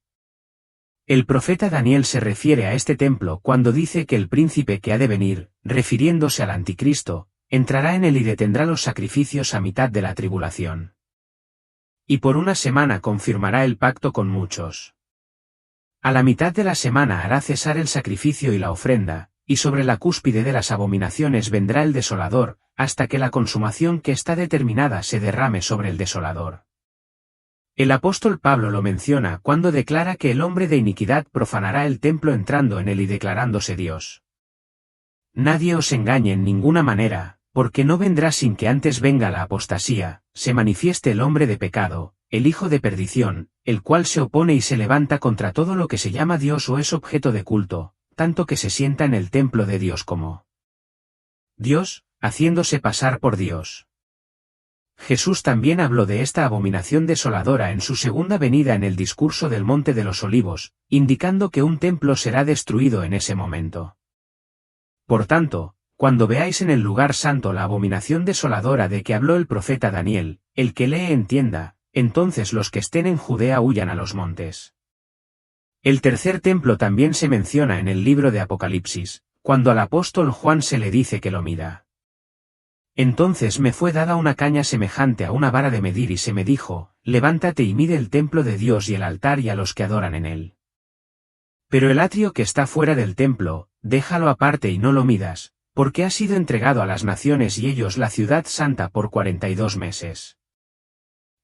El profeta Daniel se refiere a este templo cuando dice que el príncipe que ha de venir, refiriéndose al anticristo, entrará en él y detendrá los sacrificios a mitad de la tribulación. Y por una semana confirmará el pacto con muchos. A la mitad de la semana hará cesar el sacrificio y la ofrenda, y sobre la cúspide de las abominaciones vendrá el desolador, hasta que la consumación que está determinada se derrame sobre el desolador. El apóstol Pablo lo menciona cuando declara que el hombre de iniquidad profanará el templo entrando en él y declarándose Dios. Nadie os engañe en ninguna manera, porque no vendrá sin que antes venga la apostasía, se manifieste el hombre de pecado, el hijo de perdición, el cual se opone y se levanta contra todo lo que se llama Dios o es objeto de culto, tanto que se sienta en el templo de Dios como Dios, haciéndose pasar por Dios. Jesús también habló de esta abominación desoladora en su segunda venida en el discurso del Monte de los Olivos, indicando que un templo será destruido en ese momento. Por tanto, cuando veáis en el lugar santo la abominación desoladora de que habló el profeta Daniel, el que lee entienda, entonces los que estén en Judea huyan a los montes. El tercer templo también se menciona en el libro de Apocalipsis, cuando al apóstol Juan se le dice que lo mida. Entonces me fue dada una caña semejante a una vara de medir y se me dijo, levántate y mide el templo de Dios y el altar y a los que adoran en él. Pero el atrio que está fuera del templo, déjalo aparte y no lo midas, porque ha sido entregado a las naciones y ellos la ciudad santa por 42 meses.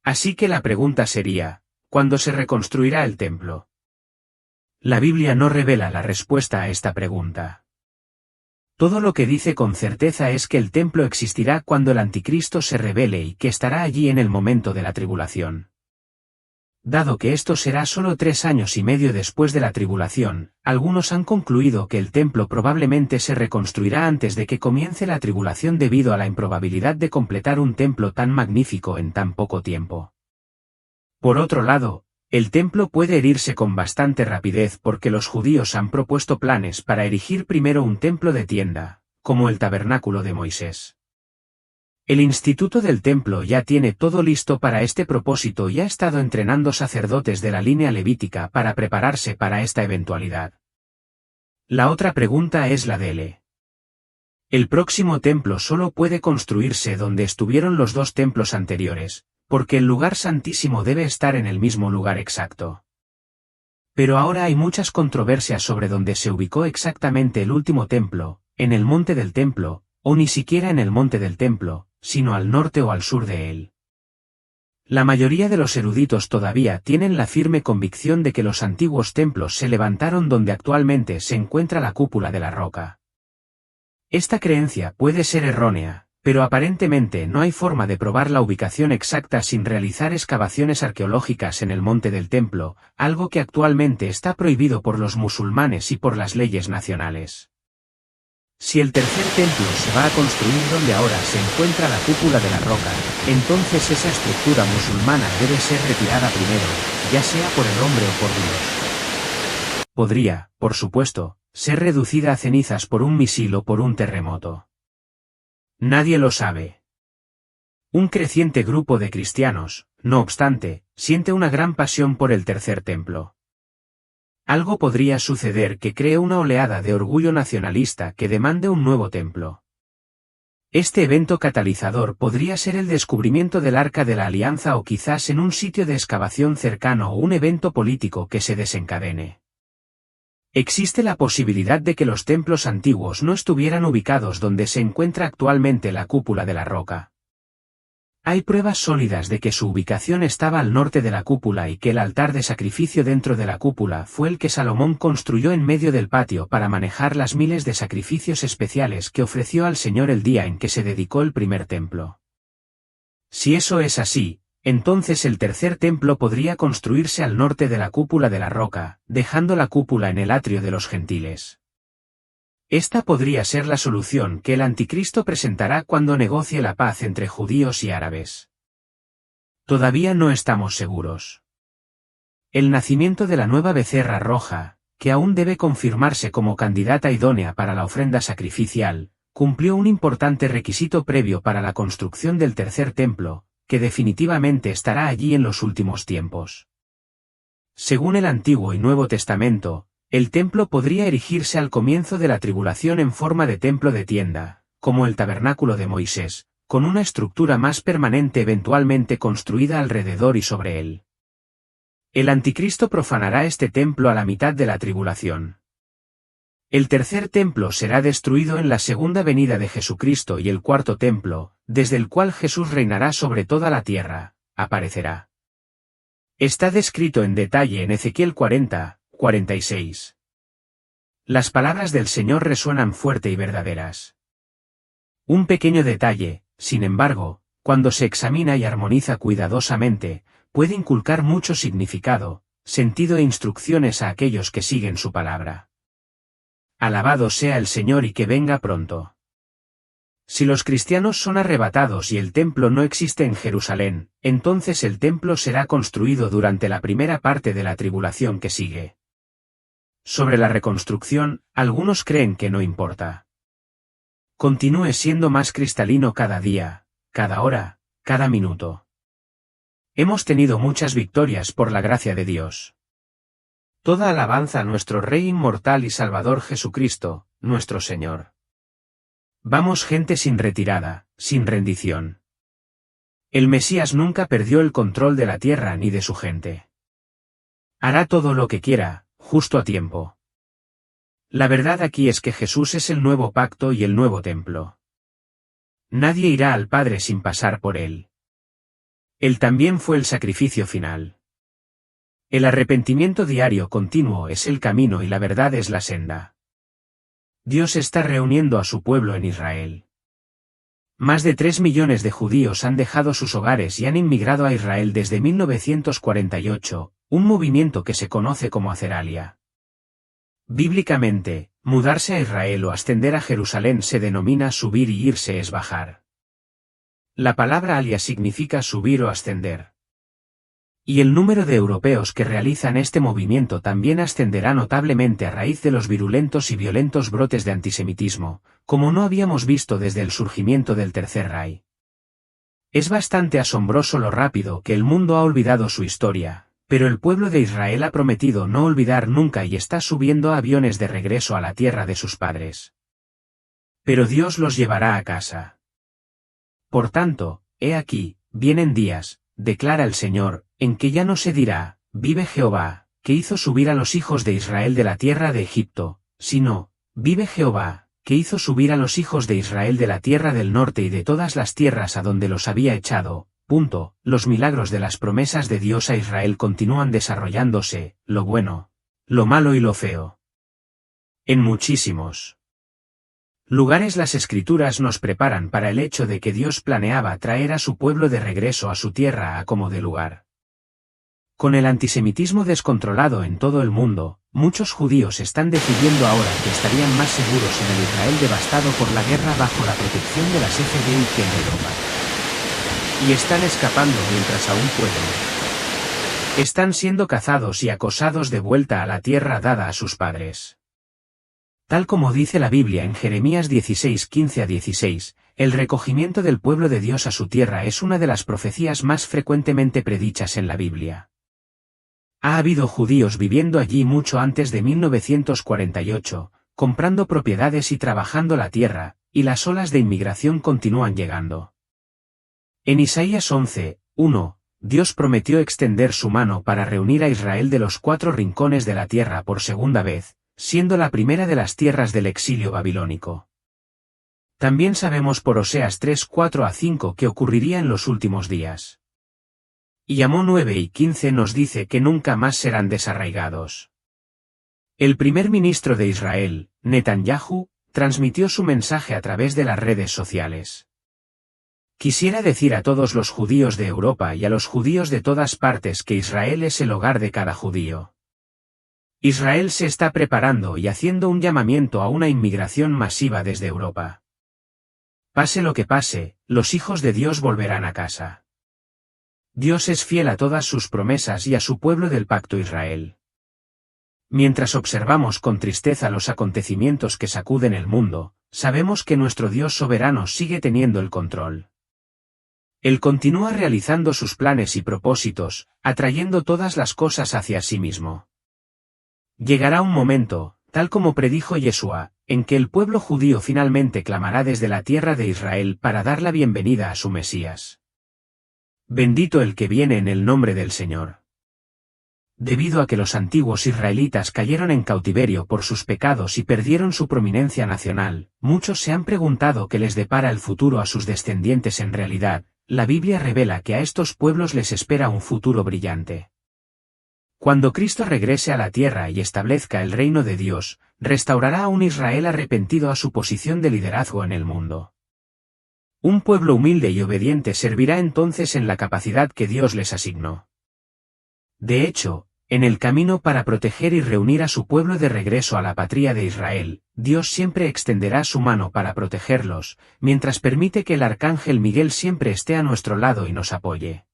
Así que la pregunta sería, ¿cuándo se reconstruirá el templo? La Biblia no revela la respuesta a esta pregunta. Todo lo que dice con certeza es que el templo existirá cuando el anticristo se revele y que estará allí en el momento de la tribulación. Dado que esto será solo 3 años y medio después de la tribulación, algunos han concluido que el templo probablemente se reconstruirá antes de que comience la tribulación debido a la improbabilidad de completar un templo tan magnífico en tan poco tiempo. Por otro lado, el templo puede herirse con bastante rapidez porque los judíos han propuesto planes para erigir primero un templo de tienda, como el tabernáculo de Moisés. El instituto del templo ya tiene todo listo para este propósito y ha estado entrenando sacerdotes de la línea levítica para prepararse para esta eventualidad. La otra pregunta es la de L. El próximo templo solo puede construirse donde estuvieron los 2 templos anteriores, porque el lugar santísimo debe estar en el mismo lugar exacto. Pero ahora hay muchas controversias sobre dónde se ubicó exactamente el último templo, en el monte del templo, o ni siquiera en el monte del templo, sino al norte o al sur de él. La mayoría de los eruditos todavía tienen la firme convicción de que los antiguos templos se levantaron donde actualmente se encuentra la cúpula de la roca. Esta creencia puede ser errónea, pero aparentemente no hay forma de probar la ubicación exacta sin realizar excavaciones arqueológicas en el monte del templo, algo que actualmente está prohibido por los musulmanes y por las leyes nacionales. Si el tercer templo se va a construir donde ahora se encuentra la cúpula de la roca, entonces esa estructura musulmana debe ser retirada primero, ya sea por el hombre o por Dios. Podría, por supuesto, ser reducida a cenizas por un misil o por un terremoto. Nadie lo sabe. Un creciente grupo de cristianos, no obstante, siente una gran pasión por el tercer templo. Algo podría suceder que cree una oleada de orgullo nacionalista que demande un nuevo templo. Este evento catalizador podría ser el descubrimiento del Arca de la Alianza o quizás en un sitio de excavación cercano o un evento político que se desencadene. Existe la posibilidad de que los templos antiguos no estuvieran ubicados donde se encuentra actualmente la cúpula de la roca. Hay pruebas sólidas de que su ubicación estaba al norte de la cúpula y que el altar de sacrificio dentro de la cúpula fue el que Salomón construyó en medio del patio para manejar las miles de sacrificios especiales que ofreció al Señor el día en que se dedicó el primer templo. Si eso es así, entonces el tercer templo podría construirse al norte de la cúpula de la roca, dejando la cúpula en el atrio de los gentiles. Esta podría ser la solución que el anticristo presentará cuando negocie la paz entre judíos y árabes. Todavía no estamos seguros. El nacimiento de la nueva becerra roja, que aún debe confirmarse como candidata idónea para la ofrenda sacrificial, cumplió un importante requisito previo para la construcción del tercer templo, que definitivamente estará allí en los últimos tiempos. Según el Antiguo y Nuevo Testamento, el templo podría erigirse al comienzo de la tribulación en forma de templo de tienda, como el tabernáculo de Moisés, con una estructura más permanente eventualmente construida alrededor y sobre él. El anticristo profanará este templo a la mitad de la tribulación. El tercer templo será destruido en la segunda venida de Jesucristo y el cuarto templo, desde el cual Jesús reinará sobre toda la tierra, aparecerá. Está descrito en detalle en Ezequiel 40:46. Las palabras del Señor resuenan fuerte y verdaderas. Un pequeño detalle, sin embargo, cuando se examina y armoniza cuidadosamente, puede inculcar mucho significado, sentido e instrucciones a aquellos que siguen su palabra. Alabado sea el Señor y que venga pronto. Si los cristianos son arrebatados y el templo no existe en Jerusalén, entonces el templo será construido durante la primera parte de la tribulación que sigue. Sobre la reconstrucción, algunos creen que no importa. Continúe siendo más cristalino cada día, cada hora, cada minuto. Hemos tenido muchas victorias por la gracia de Dios. Toda alabanza a nuestro Rey inmortal y Salvador Jesucristo, nuestro Señor. Vamos gente sin retirada, sin rendición. El Mesías nunca perdió el control de la tierra ni de su gente. Hará todo lo que quiera, justo a tiempo. La verdad aquí es que Jesús es el nuevo pacto y el nuevo templo. Nadie irá al Padre sin pasar por él. Él también fue el sacrificio final. El arrepentimiento diario continuo es el camino y la verdad es la senda. Dios está reuniendo a su pueblo en Israel. Más de 3 millones de judíos han dejado sus hogares y han inmigrado a Israel desde 1948, un movimiento que se conoce como Aceralia. Bíblicamente, mudarse a Israel o ascender a Jerusalén se denomina subir y irse es bajar. La palabra alia significa subir o ascender. Y el número de europeos que realizan este movimiento también ascenderá notablemente a raíz de los virulentos y violentos brotes de antisemitismo, como no habíamos visto desde el surgimiento del Tercer Reich. Es bastante asombroso lo rápido que el mundo ha olvidado su historia, pero el pueblo de Israel ha prometido no olvidar nunca y está subiendo aviones de regreso a la tierra de sus padres. Pero Dios los llevará a casa. Por tanto, he aquí, vienen días, declara el Señor, en que ya no se dirá, vive Jehová, que hizo subir a los hijos de Israel de la tierra de Egipto, sino, vive Jehová, que hizo subir a los hijos de Israel de la tierra del norte y de todas las tierras a donde los había echado. Los milagros de las promesas de Dios a Israel continúan desarrollándose, lo bueno, lo malo y lo feo. En muchísimos lugares las Escrituras nos preparan para el hecho de que Dios planeaba traer a su pueblo de regreso a su tierra a como de lugar. Con el antisemitismo descontrolado en todo el mundo, muchos judíos están decidiendo ahora que estarían más seguros en el Israel devastado por la guerra bajo la protección de las FDI que en Europa. Y están escapando mientras aún pueden. Están siendo cazados y acosados de vuelta a la tierra dada a sus padres. Tal como dice la Biblia en Jeremías 16:15-16, el recogimiento del pueblo de Dios a su tierra es una de las profecías más frecuentemente predichas en la Biblia. Ha habido judíos viviendo allí mucho antes de 1948, comprando propiedades y trabajando la tierra, y las olas de inmigración continúan llegando. En Isaías 11:1, Dios prometió extender su mano para reunir a Israel de los 4 rincones de la tierra por segunda vez, siendo la primera de las tierras del exilio babilónico. También sabemos por Oseas 3:4-5 que ocurriría en los últimos días. Y Amós 9:15 nos dice que nunca más serán desarraigados. El primer ministro de Israel, Netanyahu, transmitió su mensaje a través de las redes sociales. Quisiera decir a todos los judíos de Europa y a los judíos de todas partes que Israel es el hogar de cada judío. Israel se está preparando y haciendo un llamamiento a una inmigración masiva desde Europa. Pase lo que pase, los hijos de Dios volverán a casa. Dios es fiel a todas sus promesas y a su pueblo del pacto Israel. Mientras observamos con tristeza los acontecimientos que sacuden el mundo, sabemos que nuestro Dios soberano sigue teniendo el control. Él continúa realizando sus planes y propósitos, atrayendo todas las cosas hacia sí mismo. Llegará un momento, tal como predijo Yeshua, en que el pueblo judío finalmente clamará desde la tierra de Israel para dar la bienvenida a su Mesías. Bendito el que viene en el nombre del Señor. Debido a que los antiguos israelitas cayeron en cautiverio por sus pecados y perdieron su prominencia nacional, muchos se han preguntado qué les depara el futuro a sus descendientes. En realidad, la Biblia revela que a estos pueblos les espera un futuro brillante. Cuando Cristo regrese a la tierra y establezca el reino de Dios, restaurará a un Israel arrepentido a su posición de liderazgo en el mundo. Un pueblo humilde y obediente servirá entonces en la capacidad que Dios les asignó. De hecho, en el camino para proteger y reunir a su pueblo de regreso a la patria de Israel, Dios siempre extenderá su mano para protegerlos, mientras permite que el arcángel Miguel siempre esté a nuestro lado y nos apoye.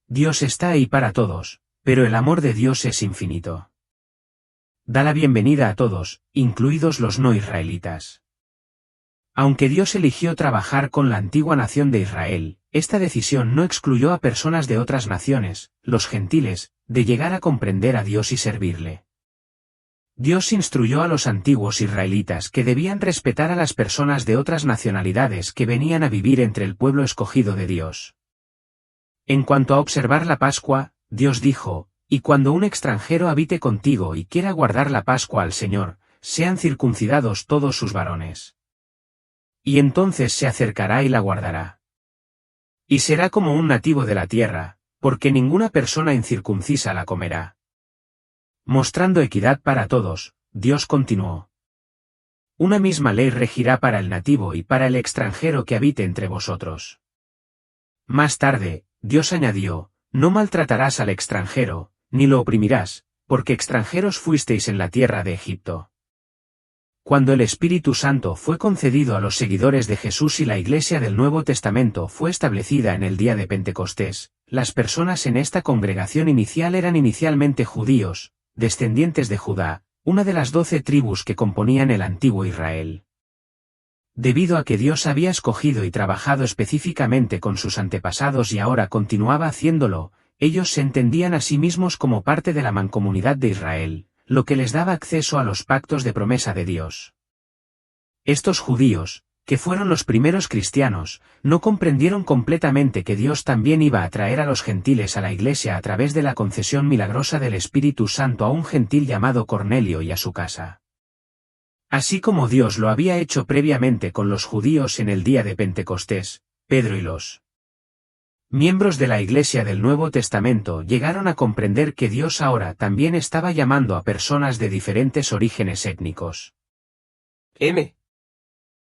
Dios está ahí para todos, pero el amor de Dios es infinito. Da la bienvenida a todos, incluidos los no israelitas. Aunque Dios eligió trabajar con la antigua nación de Israel, esta decisión no excluyó a personas de otras naciones, los gentiles, de llegar a comprender a Dios y servirle. Dios instruyó a los antiguos israelitas que debían respetar a las personas de otras nacionalidades que venían a vivir entre el pueblo escogido de Dios. En cuanto a observar la Pascua, Dios dijo: «Y cuando un extranjero habite contigo y quiera guardar la Pascua al Señor, sean circuncidados todos sus varones. Y entonces se acercará y la guardará. Y será como un nativo de la tierra, porque ninguna persona incircuncisa la comerá». Mostrando equidad para todos, Dios continuó: «Una misma ley regirá para el nativo y para el extranjero que habite entre vosotros». Más tarde, Dios añadió: «No maltratarás al extranjero, ni lo oprimirás, porque extranjeros fuisteis en la tierra de Egipto». Cuando el Espíritu Santo fue concedido a los seguidores de Jesús y la Iglesia del Nuevo Testamento fue establecida en el día de Pentecostés, las personas en esta congregación inicial eran inicialmente judíos, descendientes de Judá, una de las 12 tribus que componían el antiguo Israel. Debido a que Dios había escogido y trabajado específicamente con sus antepasados y ahora continuaba haciéndolo, ellos se entendían a sí mismos como parte de la mancomunidad de Israel, lo que les daba acceso a los pactos de promesa de Dios. Estos judíos, que fueron los primeros cristianos, no comprendieron completamente que Dios también iba a traer a los gentiles a la iglesia a través de la concesión milagrosa del Espíritu Santo a un gentil llamado Cornelio y a su casa. Así como Dios lo había hecho previamente con los judíos en el día de Pentecostés, Pedro y los miembros de la Iglesia del Nuevo Testamento llegaron a comprender que Dios ahora también estaba llamando a personas de diferentes orígenes étnicos. M.